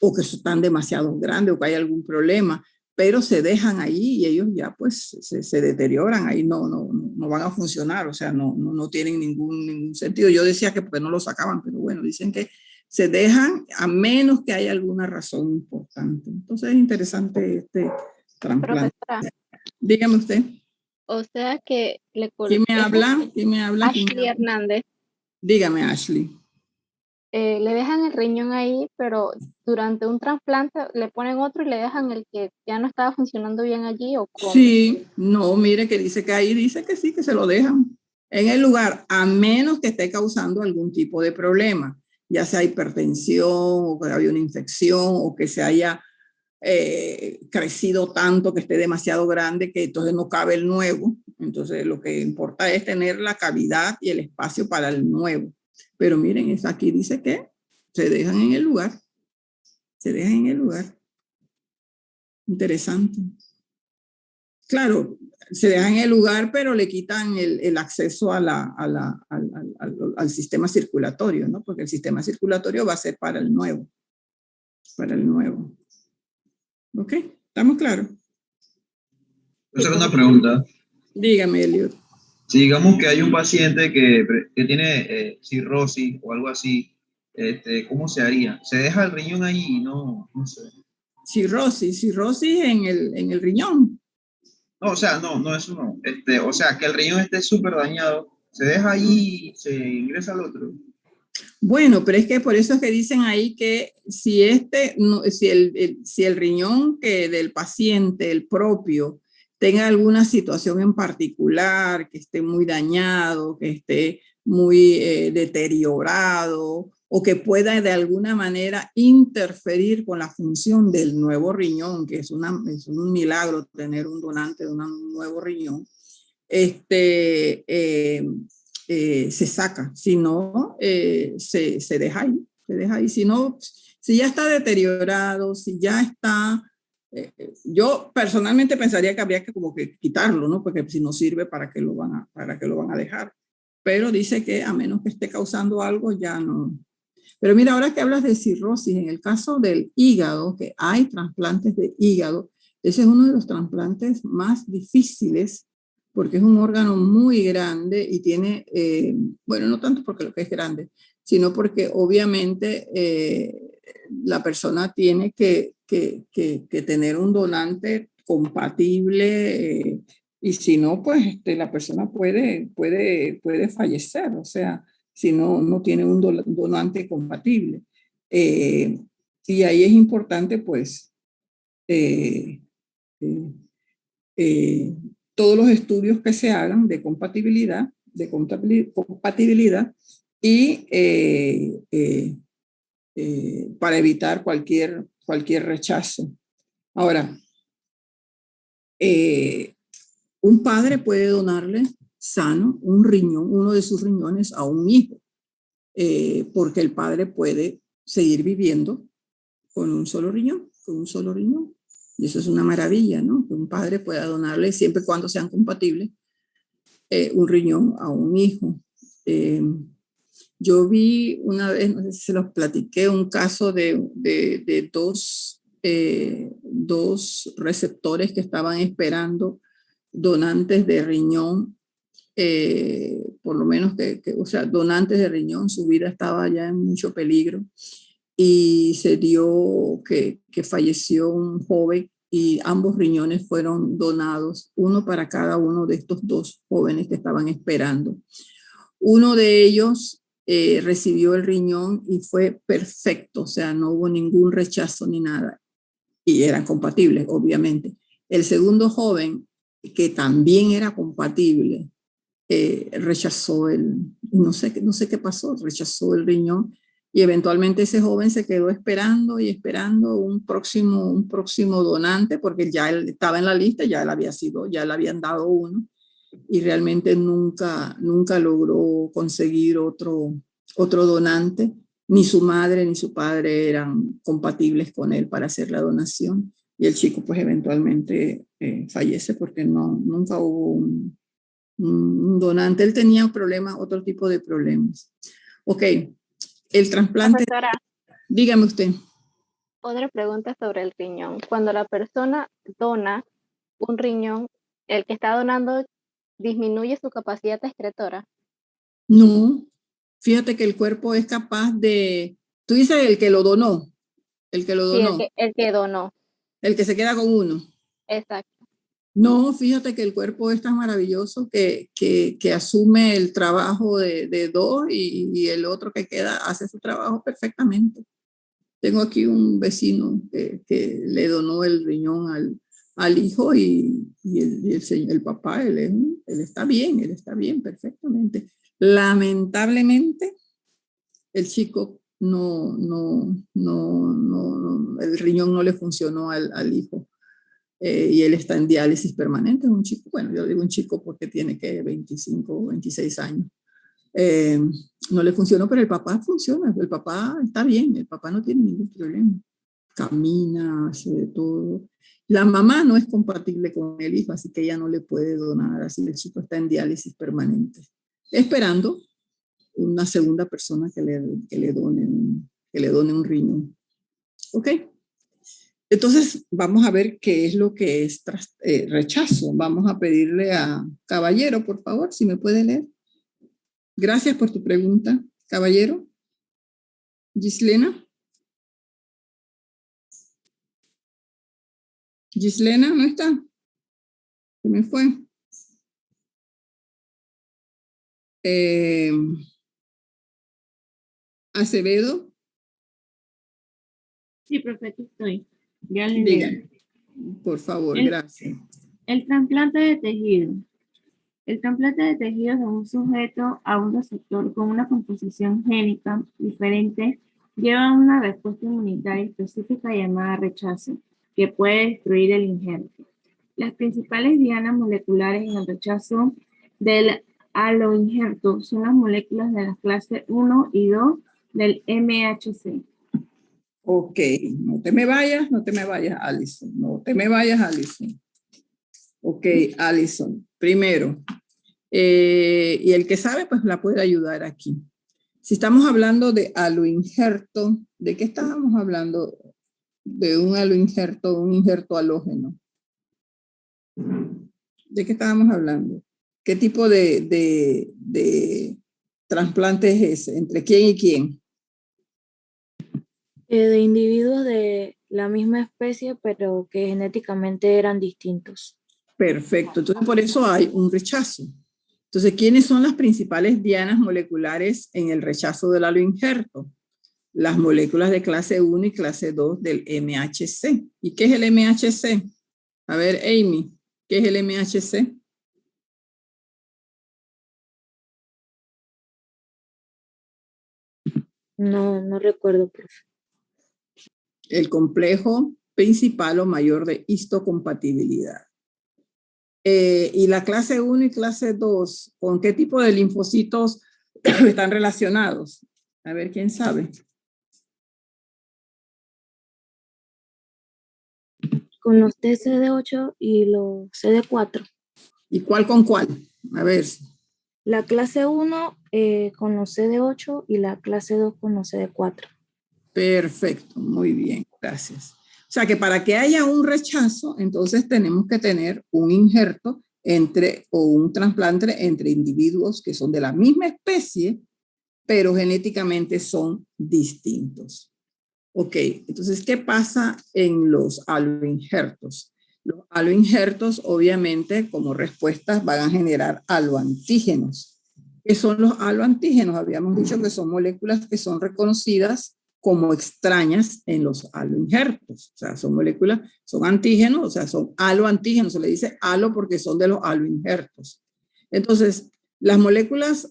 o que están demasiado grandes o que hay algún problema, pero se dejan ahí y ellos ya pues se deterioran, ahí no van a funcionar, o sea, no tienen ningún sentido. Yo decía que porque no lo sacaban, pero bueno, dicen que se dejan a menos que haya alguna razón importante. Entonces es interesante este trasplante. Profesora, Dígame usted. o sea que le ¿Quién me habla? ¿Quién me habla? Ashley Hernández, Dígame, Ashley. le dejan el riñón ahí, pero durante un trasplante le ponen otro y le dejan el que ya no estaba funcionando bien allí, ¿o cómo? Sí, no, mire que dice que ahí dice que sí, que se lo dejan en el lugar, a menos que esté causando algún tipo de problema, ya sea hipertensión o que haya una infección o que se haya crecido tanto que esté demasiado grande que entonces no cabe el nuevo. Entonces lo que importa es tener la cavidad y el espacio para el nuevo. Pero miren, aquí dice que se dejan en el lugar. Se dejan en el lugar. Interesante. Claro, se dejan en el lugar, pero le quitan el acceso al sistema circulatorio, ¿no? Porque el sistema circulatorio va a ser para el nuevo. Para el nuevo. ¿Ok? ¿Estamos claros? Voy a hacer una pregunta. Dígame, Eliot. Si digamos que hay un paciente que tiene cirrosis o algo así, ¿cómo se haría? ¿Se deja el riñón ahí? No sé. Cirrosis en el riñón. No, o sea, no, eso no. O sea, que el riñón esté súper dañado, ¿se deja ahí y se ingresa al otro? Bueno, pero es que por eso es que dicen ahí que si el riñón que del paciente, el propio, tenga alguna situación en particular, que esté muy dañado, que esté muy deteriorado, o que pueda de alguna manera interferir con la función del nuevo riñón, que es un milagro tener un donante de un nuevo riñón, se saca, si no, se deja ahí, si no, si ya está deteriorado, si ya está, yo personalmente pensaría que habría que como que quitarlo, ¿no? Porque si no sirve, ¿para qué lo van a dejar? Pero dice que a menos que esté causando algo, ya no. Pero mira, ahora que hablas de cirrosis, en el caso del hígado, que hay trasplantes de hígado, ese es uno de los trasplantes más difíciles porque es un órgano muy grande y tiene, bueno, no tanto porque lo que es grande, sino porque obviamente la persona tiene que tener un donante compatible, y si no, pues la persona puede fallecer, o sea, si no tiene un donante compatible. Y ahí es importante, pues, todos los estudios que se hagan de compatibilidad, y para evitar cualquier rechazo. Ahora, un padre puede donarle sano un riñón, uno de sus riñones, a un hijo, porque el padre puede seguir viviendo con un solo riñón, Y eso es una maravilla, ¿no? Que un padre pueda donarle, siempre y cuando sean compatibles, un riñón a un hijo. Yo vi una vez, no sé si se los platiqué, un caso de dos receptores que estaban esperando donantes de riñón, por lo menos o sea, donantes de riñón, su vida estaba ya en mucho peligro, y se dio que falleció un joven y ambos riñones fueron donados, uno para cada uno de estos dos jóvenes que estaban esperando. Uno de ellos recibió el riñón y fue perfecto, o sea, no hubo ningún rechazo ni nada, y eran compatibles, obviamente. El segundo joven, que también era compatible, rechazó no sé qué pasó, rechazó el riñón, y eventualmente ese joven se quedó esperando y esperando un próximo donante, porque ya él estaba en la lista, ya le habían dado uno, y realmente nunca logró conseguir otro donante. Ni su madre ni su padre eran compatibles con él para hacer la donación, y el chico pues eventualmente fallece porque nunca hubo un donante. Él tenía problemas, otro tipo de problemas. Ok, el trasplante. Profesora, Dígame usted. otra pregunta sobre el riñón. Cuando la persona dona un riñón, el que está donando disminuye su capacidad excretora. No, fíjate que el cuerpo es capaz de, tú dices el que lo donó, Sí, el que donó. El que se queda con uno. Exacto. No, fíjate que el cuerpo es tan maravilloso que asume el trabajo de dos, y el otro que queda hace su trabajo perfectamente. Tengo aquí un vecino que le donó el riñón al hijo, y el papá, él está bien perfectamente. Lamentablemente, el chico el riñón no le funcionó al hijo. Y él está en diálisis permanente, es un chico, bueno, yo digo un chico porque tiene que 25 o 26 años. No le funcionó, pero el papá funciona, el papá está bien, el papá no tiene ningún problema, camina, hace de todo. La mamá no es compatible con el hijo, así que ella no le puede donar, así el chico está en diálisis permanente, esperando una segunda persona que le done un riñón. ¿Ok? Entonces, vamos a ver qué es lo que es rechazo. Vamos a pedirle a Caballero, por favor, si me puede leer. Gracias por tu pregunta, Caballero. Gislena. Gislena, ¿no está? Se me fue. Acevedo. Sí, profe, aquí estoy. Ya le Diga, leí. por favor, gracias. El trasplante de tejido. El trasplante de tejido de un sujeto a un receptor con una composición génica diferente lleva una respuesta inmunitaria específica llamada rechazo, que puede destruir el injerto. Las principales dianas moleculares en el rechazo del aloinjerto son las moléculas de las clases 1 y 2 del MHC. Ok, no te me vayas, Alison. No te me vayas, Alison. Ok, Alison. Primero, y el que sabe, pues la puede ayudar aquí. Si estamos hablando de aloinjerto, ¿de qué estábamos hablando? De un aloinjerto, un injerto halógeno. ¿De qué estábamos hablando? ¿Qué tipo de trasplante es ese? ¿Entre quién y quién? De individuos de la misma especie, pero que genéticamente eran distintos. Perfecto. Entonces, por eso hay un rechazo. Entonces, ¿quiénes son las principales dianas moleculares en el rechazo del aloinjerto? Las moléculas de clase 1 y clase 2 del MHC. ¿Y qué es el MHC? A ver, Amy, ¿qué es el MHC? No recuerdo, profe. El complejo principal o mayor de histocompatibilidad. Y la clase 1 y clase 2, ¿con qué tipo de linfocitos están relacionados? A ver, ¿quién sabe? Con los TCD8 y los CD4. ¿Y cuál con cuál? A ver. La clase 1 con los CD8 y la clase 2 con los CD4. Perfecto, muy bien, gracias. O sea que para que haya un rechazo, entonces tenemos que tener un injerto o un trasplante entre individuos que son de la misma especie, pero genéticamente son distintos. Ok, entonces, ¿qué pasa en los aloinjertos? Los aloinjertos, obviamente, como respuestas, van a generar aloantígenos. ¿Qué son los aloantígenos? Habíamos dicho que son moléculas que son reconocidas como extrañas en los aloinjertos. O sea, son moléculas, son antígenos, o sea, son aloantígenos. Se le dice alo porque son de los aloinjertos. Entonces, las moléculas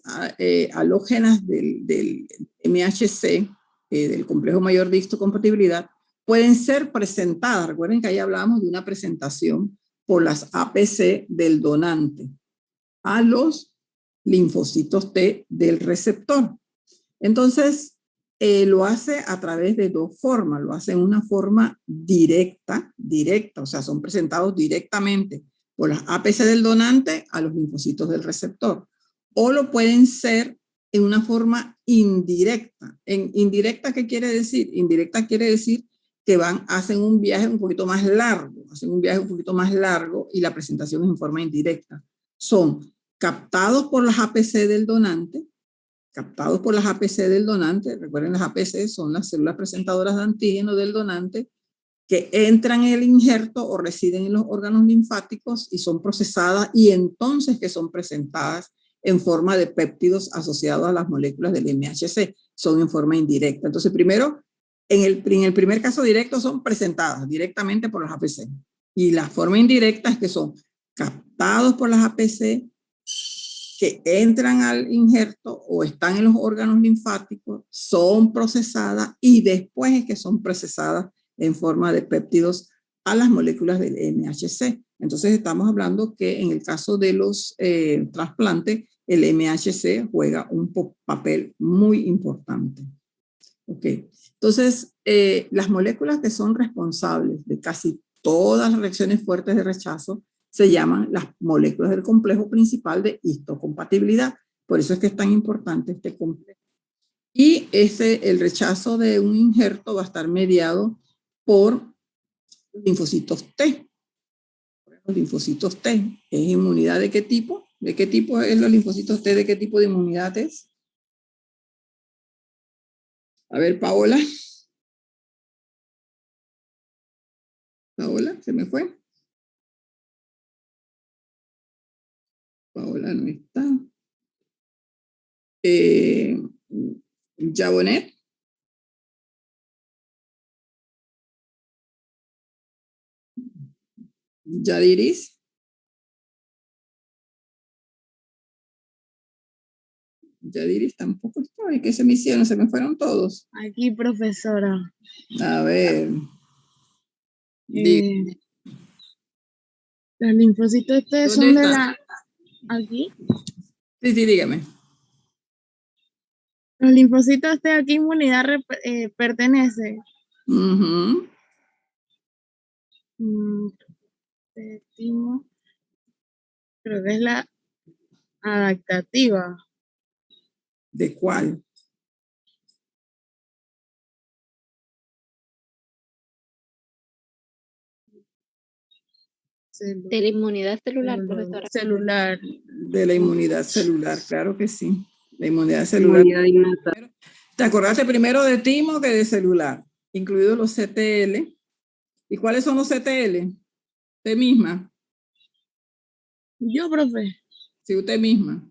halógenas del MHC, del complejo mayor de histocompatibilidad, pueden ser presentadas. Recuerden que ahí hablábamos de una presentación por las APC del donante a los linfocitos T del receptor. Entonces, lo hace a través de dos formas. Lo hace en una forma directa, o sea, son presentados directamente por las APC del donante a los linfocitos del receptor. O lo pueden ser en una forma indirecta. Indirecta, ¿qué quiere decir? Indirecta quiere decir que hacen un viaje un poquito más largo, y la presentación es en forma indirecta. Son captados por las APC del donante, recuerden las APC son las células presentadoras de antígeno del donante, que entran en el injerto o residen en los órganos linfáticos y son procesadas y entonces que son presentadas en forma de péptidos asociados a las moléculas del MHC, son en forma indirecta. Entonces, primero, en el primer caso directo son presentadas directamente por las APC y la forma indirecta es que son captados por las APC, que entran al injerto o están en los órganos linfáticos, son procesadas y después es que son procesadas en forma de péptidos a las moléculas del MHC. Entonces estamos hablando que en el caso de los trasplantes, el MHC juega un papel muy importante. Ok, entonces las moléculas que son responsables de casi todas las reacciones fuertes de rechazo se llaman las moléculas del complejo principal de histocompatibilidad. Por eso es que es tan importante este complejo. Y el rechazo de un injerto va a estar mediado por linfocitos T. Los linfocitos T. ¿Es inmunidad de qué tipo? ¿De qué tipo es los linfocitos T? ¿De qué tipo de inmunidad es? A ver, Paola. Paola, ¿se me fue? Paola no está. Jabonet. Yadiris. Yadiris tampoco está. ¿Y qué se me hicieron? Se me fueron todos. Aquí, profesora. A ver. Los linfocitos T son de la... ¿Aquí? Sí, dígame. Los linfocitos T, ¿a qué inmunidad pertenece? Creo que es la adaptativa. ¿De cuál? De la inmunidad celular, profesora. Celular. De la inmunidad celular, claro que sí. La inmunidad celular. Inmunidad innata. ¿Te acordaste primero de timo que de celular? Incluidos los CTL. ¿Y cuáles son los CTL? Usted misma. Yo, profe. Sí, usted misma.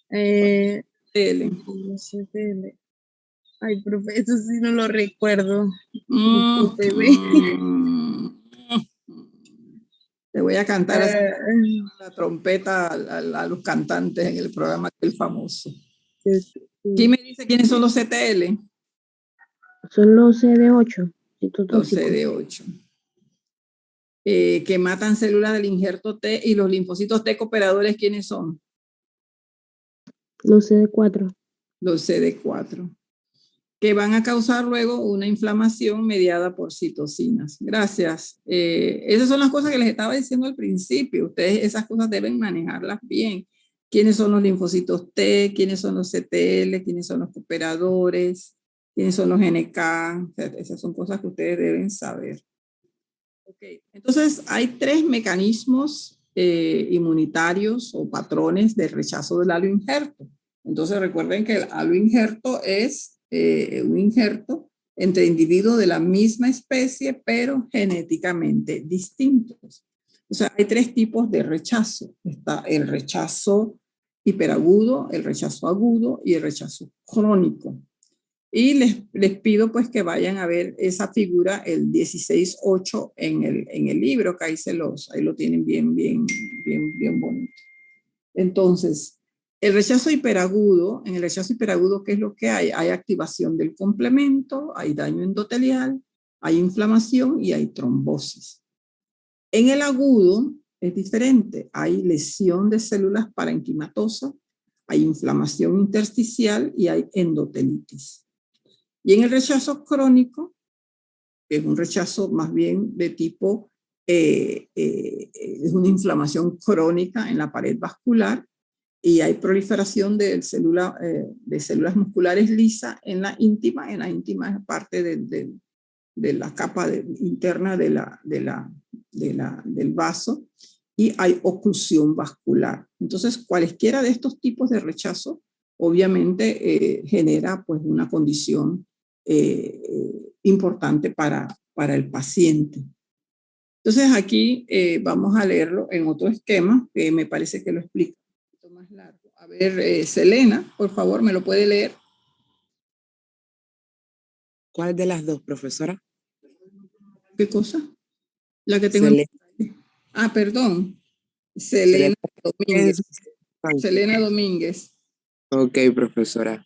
CTL. CTL. Ay, profe, eso sí no lo recuerdo. Te voy a cantar así, la trompeta a los cantantes en el programa El Famoso. ¿Quién me dice quiénes son los CTL? Son los CD8. Los CD8. Que matan células del injerto T y los linfocitos T cooperadores, ¿quiénes son? Los CD4. Los CD4. Que van a causar luego una inflamación mediada por citocinas. Gracias. Esas son las cosas que les estaba diciendo al principio. Ustedes esas cosas deben manejarlas bien. ¿Quiénes son los linfocitos T? ¿Quiénes son los CTL? ¿Quiénes son los cooperadores? ¿Quiénes son los NK? O sea, esas son cosas que ustedes deben saber. Okay. Entonces, hay 3 mecanismos inmunitarios o patrones de rechazo del halo injerto. Entonces, recuerden que el halo injerto es un injerto entre individuos de la misma especie, pero genéticamente distintos. O sea, hay 3 tipos de rechazo. Está el rechazo hiperagudo, el rechazo agudo y el rechazo crónico. Y les pido pues que vayan a ver esa figura, el 16.8 en el libro, que ahí lo tienen bien bonito. Entonces, el rechazo hiperagudo, en el rechazo hiperagudo, ¿qué es lo que hay? Hay activación del complemento, hay daño endotelial, hay inflamación y hay trombosis. En el agudo es diferente, hay lesión de células parenquimatosas, hay inflamación intersticial y hay endotelitis. Y en el rechazo crónico, que es un rechazo más bien de tipo, es una inflamación crónica en la pared vascular y hay proliferación de células musculares lisas en la íntima es parte de la capa interna del vaso y hay oclusión vascular. Entonces, cualesquiera de estos tipos de rechazo obviamente genera pues una condición importante para el paciente. Entonces aquí vamos a leerlo en otro esquema que me parece que lo explica un poquito más largo. A ver, Selena, por favor, ¿me lo puede leer? ¿Cuál de las dos, profesora? ¿Qué cosa? La que tengo. Perdón. Selena Domínguez. Selena Domínguez. Ok, profesora.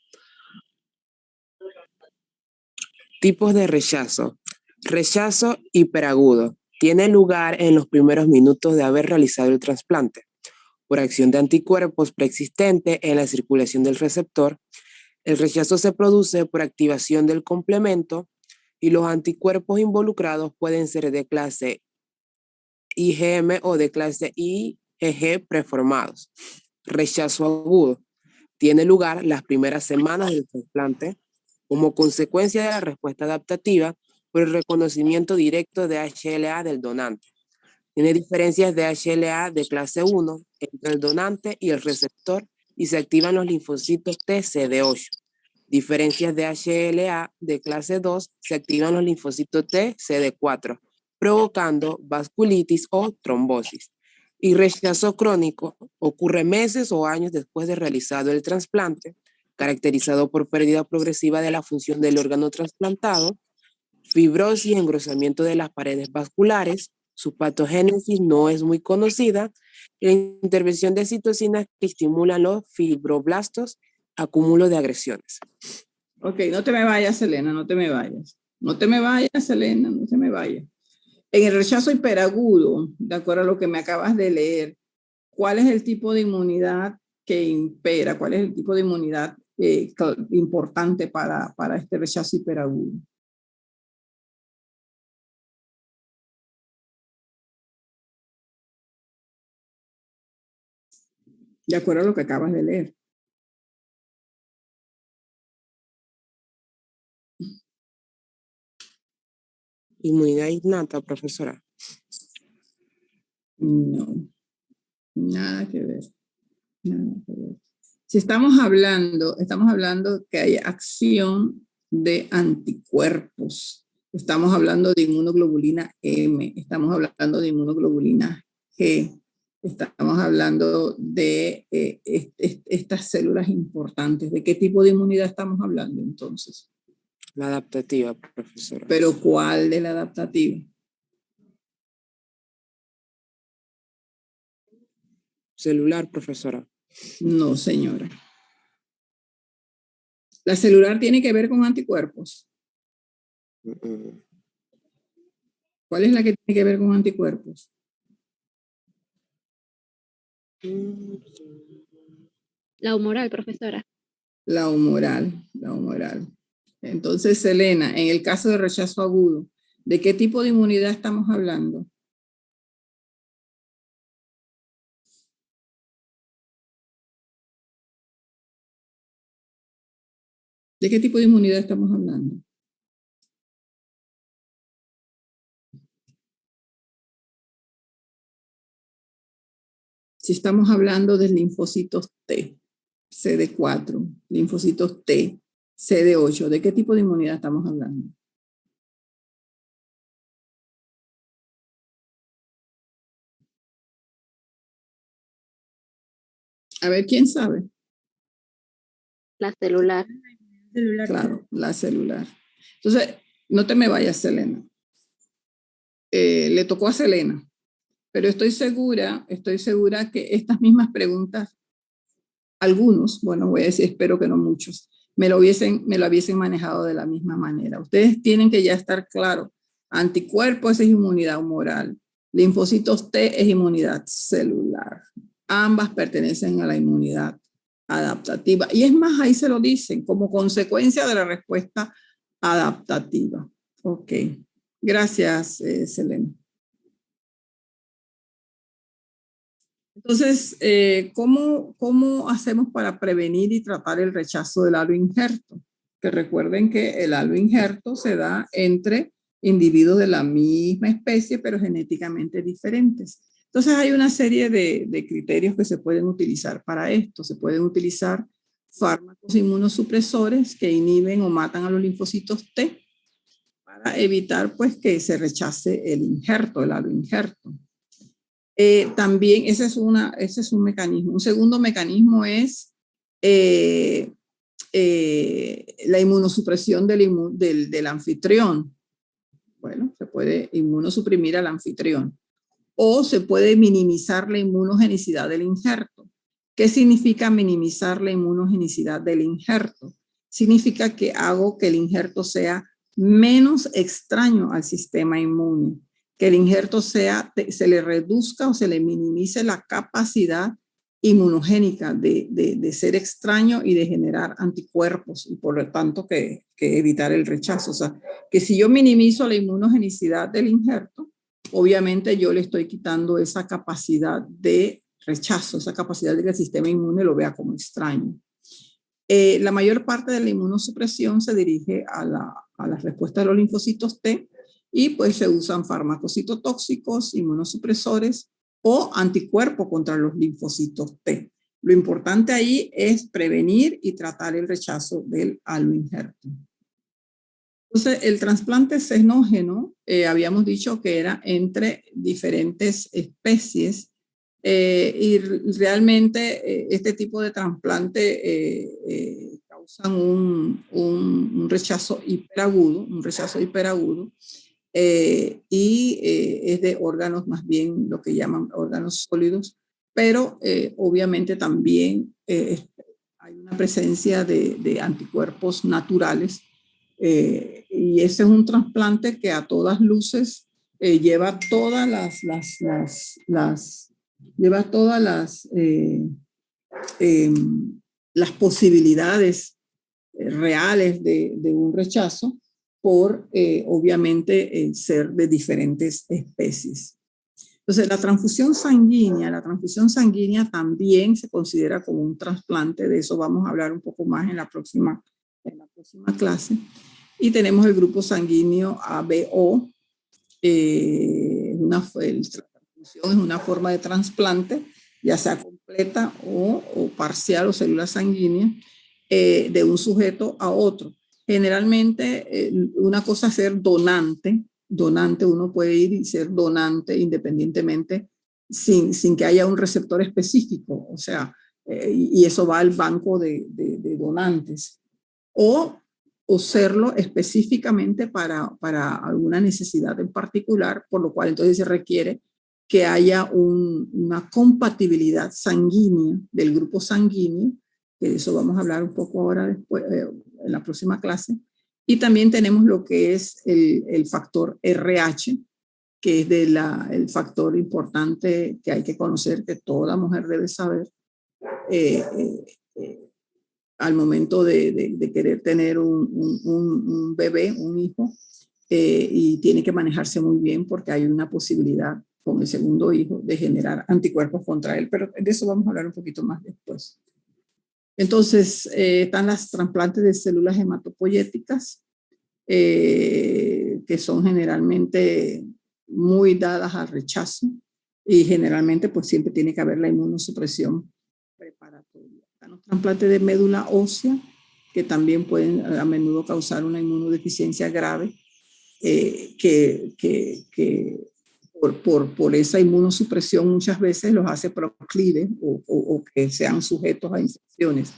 Tipos de rechazo. Rechazo hiperagudo. Tiene lugar en los primeros minutos de haber realizado el trasplante, por acción de anticuerpos preexistentes en la circulación del receptor. El rechazo se produce por activación del complemento y los anticuerpos involucrados pueden ser de clase IgM o de clase IgG preformados. Rechazo agudo. Tiene lugar las primeras semanas del trasplante como consecuencia de la respuesta adaptativa por el reconocimiento directo de HLA del donante. Tiene diferencias de HLA de clase 1 entre el donante y el receptor y se activan los linfocitos T CD8. Diferencias de HLA de clase 2 se activan los linfocitos T CD4, provocando vasculitis o trombosis. Y rechazo crónico ocurre meses o años después de realizado el trasplante, caracterizado por pérdida progresiva de la función del órgano trasplantado, fibrosis y engrosamiento de las paredes vasculares. Su patogénesis no es muy conocida. La intervención de citocinas que estimulan los fibroblastos, acúmulo de agresiones. Ok, no te me vayas, Selena, no te me vayas. No te me vayas, Selena, no te me vayas. En el rechazo hiperagudo, de acuerdo a lo que me acabas de leer, ¿cuál es el tipo de inmunidad que impera? ¿Cuál es el tipo de inmunidad importante para este rechazo hiperagudo? De acuerdo a lo que acabas de leer. Inmunidad innata, profesora. No, nada que ver. Nada que ver. Si estamos hablando que hay acción de anticuerpos. Estamos hablando de inmunoglobulina M, estamos hablando de inmunoglobulina G, estamos hablando de estas células importantes. ¿De qué tipo de inmunidad estamos hablando entonces? La adaptativa, profesora. ¿Pero cuál de la adaptativa? Celular, profesora. No, señora. La celular tiene que ver con anticuerpos. ¿Cuál es la que tiene que ver con anticuerpos? La humoral, profesora. La humoral, la humoral. Entonces, Selena, en el caso de rechazo agudo, ¿de qué tipo de inmunidad estamos hablando? ¿De qué tipo de inmunidad estamos hablando? Si estamos hablando de linfocitos T, CD4, linfocitos T, CD8, ¿de qué tipo de inmunidad estamos hablando? A ver, ¿quién sabe? La celular. Claro, la celular. Entonces, no te me vayas, Selena. Le tocó a Selena, pero estoy segura que estas mismas preguntas, algunos, bueno, voy a decir, espero que no muchos, me lo hubiesen manejado de la misma manera. Ustedes tienen que ya estar claros. Anticuerpos es inmunidad humoral. Linfocitos T es inmunidad celular. Ambas pertenecen a la inmunidad adaptativa. Y es más, ahí se lo dicen, como consecuencia de la respuesta adaptativa. Ok. Gracias, Selena. Entonces, ¿cómo hacemos para prevenir y tratar el rechazo del halo injerto? Que recuerden que el halo injerto se da entre individuos de la misma especie, pero genéticamente diferentes. Entonces, hay una serie de criterios que se pueden utilizar para esto. Se pueden utilizar fármacos inmunosupresores que inhiben o matan a los linfocitos T para evitar pues, que se rechace el injerto, el halo injerto. También ese es un mecanismo. Un segundo mecanismo es la inmunosupresión del anfitrión. Bueno, se puede inmunosuprimir al anfitrión. O se puede minimizar la inmunogenicidad del injerto. ¿Qué significa minimizar la inmunogenicidad del injerto? Significa que hago que el injerto sea menos extraño al sistema inmune. Que el injerto se le reduzca o se le minimice la capacidad inmunogénica de ser extraño y de generar anticuerpos y por lo tanto que evitar el rechazo. O sea, que si yo minimizo la inmunogenicidad del injerto, obviamente yo le estoy quitando esa capacidad de rechazo, esa capacidad de que el sistema inmune lo vea como extraño. La mayor parte de la inmunosupresión se dirige a la respuesta de los linfocitos T, y pues se usan fármacos citotóxicos, inmunosupresores o anticuerpos contra los linfocitos T. Lo importante ahí es prevenir y tratar el rechazo del halo injerto. Entonces, el trasplante xenógeno, habíamos dicho que era entre diferentes especies y realmente este tipo de trasplante causan un rechazo hiperagudo, y es de órganos más bien lo que llaman órganos sólidos, pero obviamente también hay una presencia de anticuerpos naturales y ese es un trasplante que a todas luces lleva todas las posibilidades reales de un rechazo por obviamente ser de diferentes especies. Entonces la transfusión sanguínea también se considera como un trasplante, de eso vamos a hablar un poco más en la próxima clase. Y tenemos el grupo sanguíneo ABO, el tratamiento transfusión es una forma de trasplante, ya sea completa o parcial o células sanguíneas, de un sujeto a otro. Generalmente, una cosa es ser donante. Donante, uno puede ir y ser donante independientemente sin que haya un receptor específico, o sea, y eso va al banco de donantes. O serlo específicamente para alguna necesidad en particular, por lo cual entonces se requiere que haya una compatibilidad sanguínea del grupo sanguíneo, que de eso vamos a hablar un poco ahora después, en la próxima clase. Y también tenemos lo que es el factor RH, que es el factor importante que hay que conocer, que toda mujer debe saber al momento de querer tener un bebé, un hijo, y tiene que manejarse muy bien porque hay una posibilidad con el segundo hijo de generar anticuerpos contra él, pero de eso vamos a hablar un poquito más después. Entonces, están las trasplantes de células hematopoyéticas, que son generalmente muy dadas al rechazo y generalmente pues siempre tiene que haber la inmunosupresión preparatoria. Están los trasplantes de médula ósea, que también pueden a menudo causar una inmunodeficiencia grave, que por esa inmunosupresión muchas veces los hace proclives o que sean sujetos a infecciones.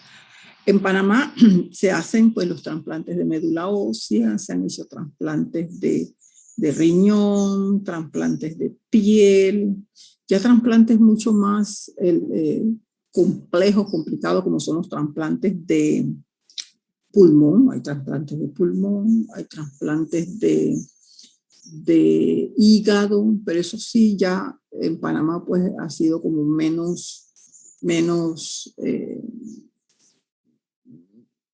En Panamá se hacen pues los trasplantes de médula ósea, se han hecho trasplantes de riñón, trasplantes de piel, ya trasplantes mucho más complejos, complicados, como son los trasplantes de pulmón. Hay trasplantes de pulmón, hay trasplantes de hígado, pero eso sí ya en Panamá pues ha sido como menos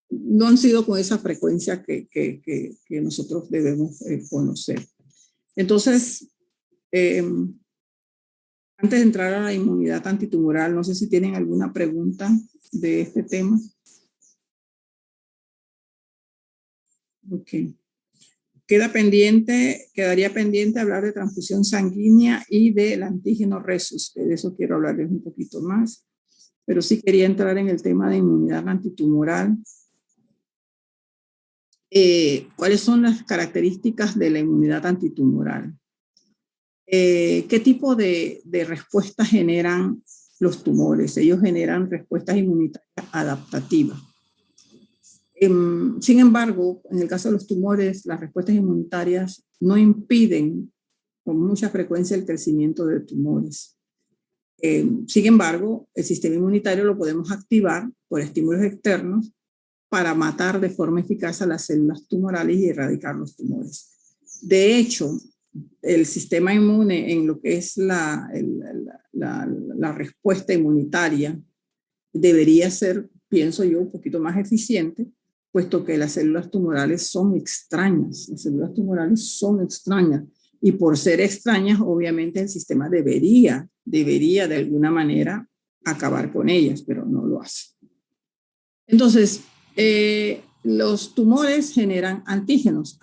no han sido con esa frecuencia que nosotros debemos conocer. Entonces, antes de entrar a la inmunidad antitumoral, no sé si tienen alguna pregunta de este tema. Ok. Quedaría pendiente hablar de transfusión sanguínea y del antígeno Rhesus, que de eso quiero hablarles un poquito más, pero sí quería entrar en el tema de inmunidad antitumoral. ¿Cuáles son las características de la inmunidad antitumoral? ¿Qué tipo de respuestas generan los tumores? Ellos generan respuestas inmunitarias adaptativas. Sin embargo, en el caso de los tumores, las respuestas inmunitarias no impiden con mucha frecuencia el crecimiento de tumores. Sin embargo, el sistema inmunitario lo podemos activar por estímulos externos para matar de forma eficaz a las células tumorales y erradicar los tumores. De hecho, el sistema inmune en lo que es la respuesta inmunitaria debería ser, pienso yo, un poquito más eficiente, puesto que las células tumorales son extrañas. Las células tumorales son extrañas y por ser extrañas, obviamente el sistema debería de alguna manera acabar con ellas, pero no lo hace. Entonces, los tumores generan antígenos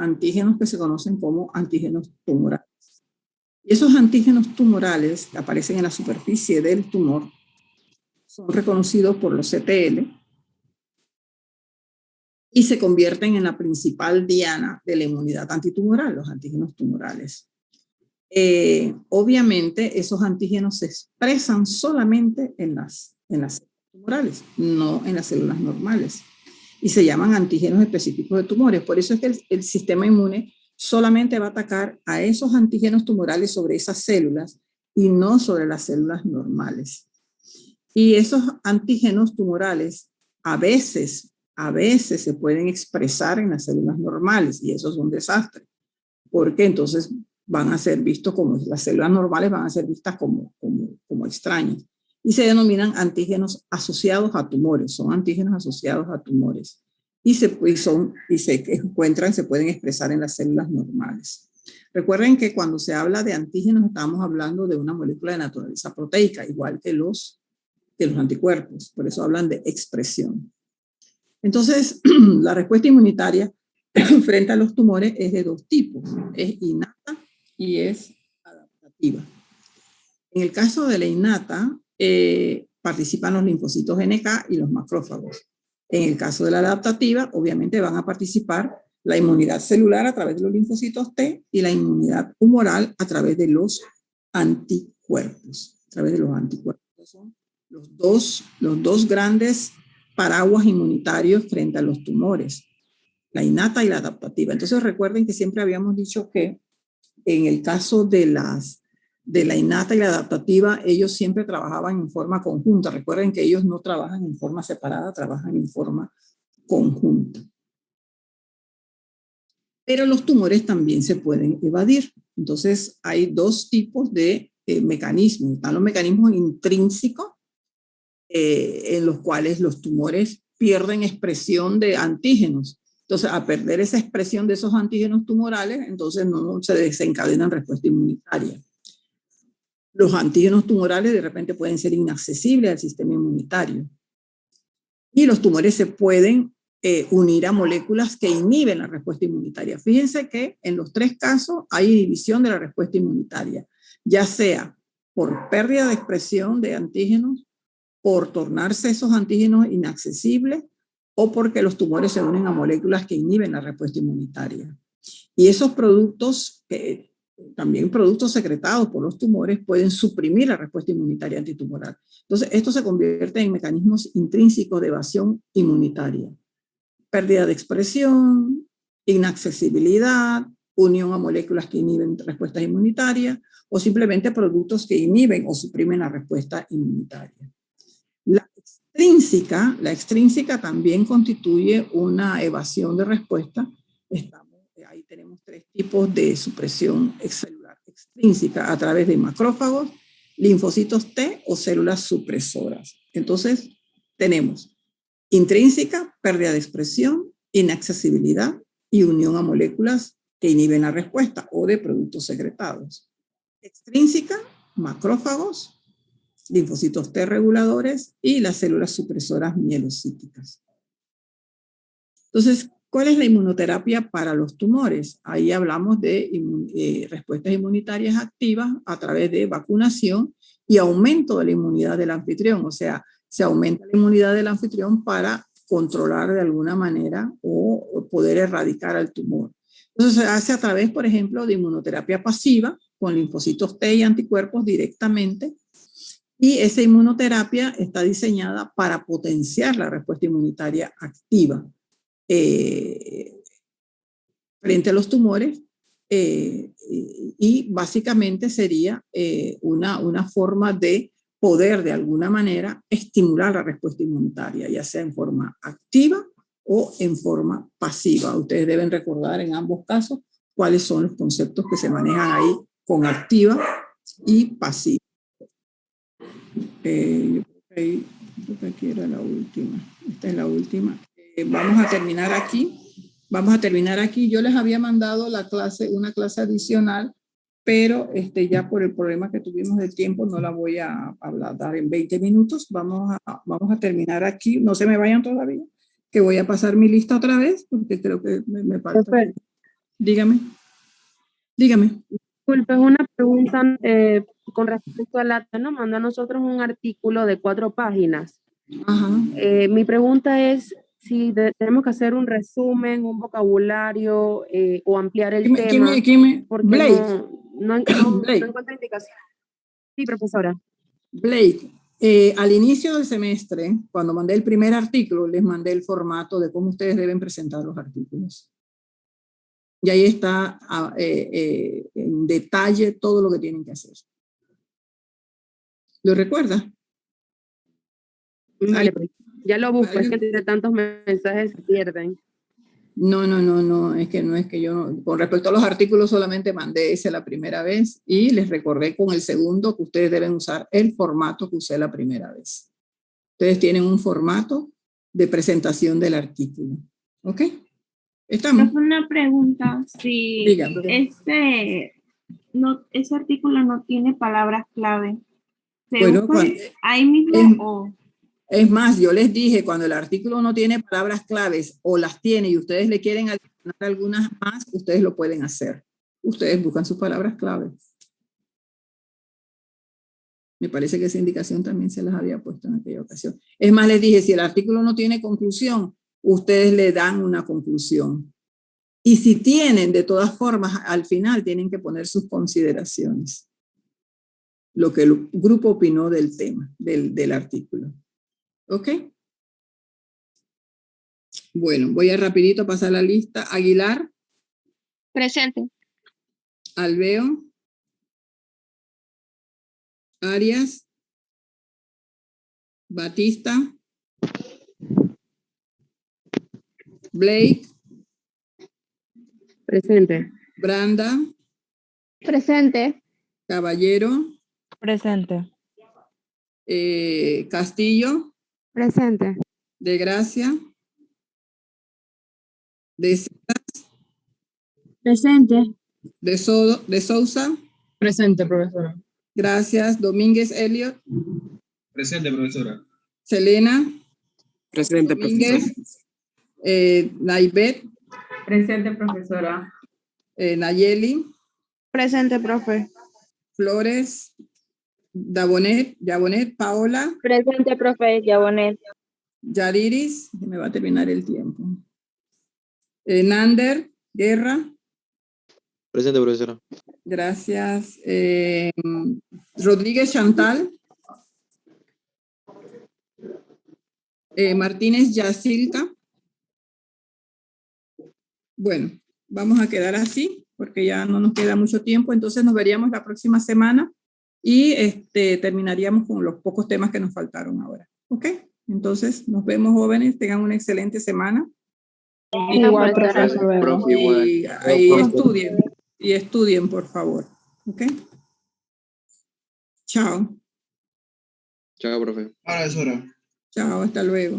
que se conocen como antígenos tumorales. Y esos antígenos tumorales que aparecen en la superficie del tumor son reconocidos por los CTL y se convierten en la principal diana de la inmunidad antitumoral, los antígenos tumorales. Obviamente, esos antígenos se expresan solamente en las células tumorales, no en las células normales. Y se llaman antígenos específicos de tumores. Por eso es que el sistema inmune solamente va a atacar a esos antígenos tumorales sobre esas células y no sobre las células normales. Y esos antígenos tumorales a veces se pueden expresar en las células normales y eso es un desastre. Porque entonces van a ser vistos como, las células normales van a ser vistas como extrañas. Y se denominan antígenos asociados a tumores, son antígenos asociados a tumores. Y se encuentran, se pueden expresar en las células normales. Recuerden que cuando se habla de antígenos estamos hablando de una molécula de naturaleza proteica, igual que los anticuerpos, por eso hablan de expresión. Entonces, la respuesta inmunitaria frente a los tumores es de dos tipos, es innata y es adaptativa. En el caso de la innata, participan los linfocitos NK y los macrófagos. En el caso de la adaptativa, obviamente van a participar la inmunidad celular a través de los linfocitos T y la inmunidad humoral a través de los anticuerpos. A través de los anticuerpos. Son los dos grandes paraguas inmunitarios frente a los tumores, la innata y la adaptativa. Entonces recuerden que siempre habíamos dicho que en el caso de la innata y la adaptativa, ellos siempre trabajaban en forma conjunta. Recuerden que ellos no trabajan en forma separada, trabajan en forma conjunta. Pero los tumores también se pueden evadir. Entonces hay dos tipos de mecanismos. Están los mecanismos intrínsecos, en los cuales los tumores pierden expresión de antígenos. Entonces, a perder esa expresión de esos antígenos tumorales, entonces no se desencadenan respuesta inmunitaria. Los antígenos tumorales de repente pueden ser inaccesibles al sistema inmunitario. Y los tumores se pueden unir a moléculas que inhiben la respuesta inmunitaria. Fíjense que en los tres casos hay inhibición de la respuesta inmunitaria, ya sea por pérdida de expresión de antígenos, por tornarse esos antígenos inaccesibles o porque los tumores se unen a moléculas que inhiben la respuesta inmunitaria. Y esos productos, también productos secretados por los tumores, pueden suprimir la respuesta inmunitaria antitumoral. Entonces, esto se convierte en mecanismos intrínsecos de evasión inmunitaria. Pérdida de expresión, inaccesibilidad, unión a moléculas que inhiben respuestas inmunitarias o simplemente productos que inhiben o suprimen la respuesta inmunitaria. La extrínseca también constituye una evasión de respuesta. Ahí tenemos tres tipos de supresión celular extrínseca a través de macrófagos, linfocitos T o células supresoras. Entonces, tenemos intrínseca, pérdida de expresión, inaccesibilidad y unión a moléculas que inhiben la respuesta o de productos secretados. Extrínseca, macrófagos, linfocitos T reguladores y las células supresoras mielocíticas. Entonces, ¿cuál es la inmunoterapia para los tumores? Ahí hablamos de respuestas inmunitarias activas a través de vacunación y aumento de la inmunidad del anfitrión. O sea, se aumenta la inmunidad del anfitrión para controlar de alguna manera o poder erradicar al tumor. Entonces se hace a través, por ejemplo, de inmunoterapia pasiva con linfocitos T y anticuerpos directamente. Y esa inmunoterapia está diseñada para potenciar la respuesta inmunitaria activa frente a los tumores y básicamente sería una forma de poder de alguna manera estimular la respuesta inmunitaria, ya sea en forma activa o en forma pasiva. Ustedes deben recordar en ambos casos cuáles son los conceptos que se manejan ahí con activa y pasiva. Yo creo que aquí era la última. Esta es la última. Vamos a terminar aquí. Yo les había mandado una clase adicional, pero ya por el problema que tuvimos de tiempo no la voy a dar en 20 minutos. Vamos a terminar aquí. No se me vayan todavía, que voy a pasar mi lista otra vez, porque creo que me falta. Perfecto. Dígame. Disculpe, una pregunta con respecto a la nos mandó a nosotros un artículo de 4 páginas. Ajá. Mi pregunta es si tenemos que hacer un resumen, un vocabulario o ampliar el tema. Porque Blake. No encuentro indicaciones. Sí, profesora. Blake, al inicio del semestre, cuando mandé el primer artículo, les mandé el formato de cómo ustedes deben presentar los artículos. Y ahí está en detalle todo lo que tienen que hacer. ¿Lo recuerda? Vale, pues, ya lo busco, es que entre tantos mensajes se pierden. No, es que yo, con respecto a los artículos solamente mandé ese la primera vez y les recordé con el segundo que ustedes deben usar el formato que usé la primera vez. Ustedes tienen un formato de presentación del artículo. ¿Ok? ¿Estamos? Una pregunta, si ese artículo no tiene palabras clave, ¿se busca ahí mismo Es más, yo les dije, cuando el artículo no tiene palabras claves o las tiene y ustedes le quieren adicionar algunas más, ustedes lo pueden hacer. Ustedes buscan sus palabras claves. Me parece que esa indicación también se las había puesto en aquella ocasión. Es más, les dije, si el artículo no tiene conclusión, ustedes le dan una conclusión. Y si tienen, de todas formas, al final tienen que poner sus consideraciones. Lo que el grupo opinó del tema, del artículo. ¿Ok? Bueno, voy a rapidito pasar la lista. Aguilar. Presente. Alveo. Arias. Batista. Blake. Presente. Branda. Presente. Caballero. Presente. Castillo. Presente. De Gracia. De Cedas. Presente. De Sousa. Presente, profesora. Gracias. Domínguez Elliot. Presente, profesora. Selena. Presente, Domínguez. Naibet. Presente, profesora. Nayeli. Presente, profe. Flores. Yabonet. Paola. Presente, profe, Yabonet. Yariris. Me va a terminar el tiempo. Nander. Guerra. Presente, profesora. Gracias. Rodríguez Chantal. Martínez Yacilca. Bueno, vamos a quedar así porque ya no nos queda mucho tiempo, entonces nos veríamos la próxima semana y terminaríamos con los pocos temas que nos faltaron ahora. ¿Ok? Entonces, nos vemos, jóvenes, tengan una excelente semana. Igual, profesora. profesor. Profe, igual. Y estudien, por favor. ¿Ok? Chao. Chao, profe. Ahora es hora. Chao, hasta luego.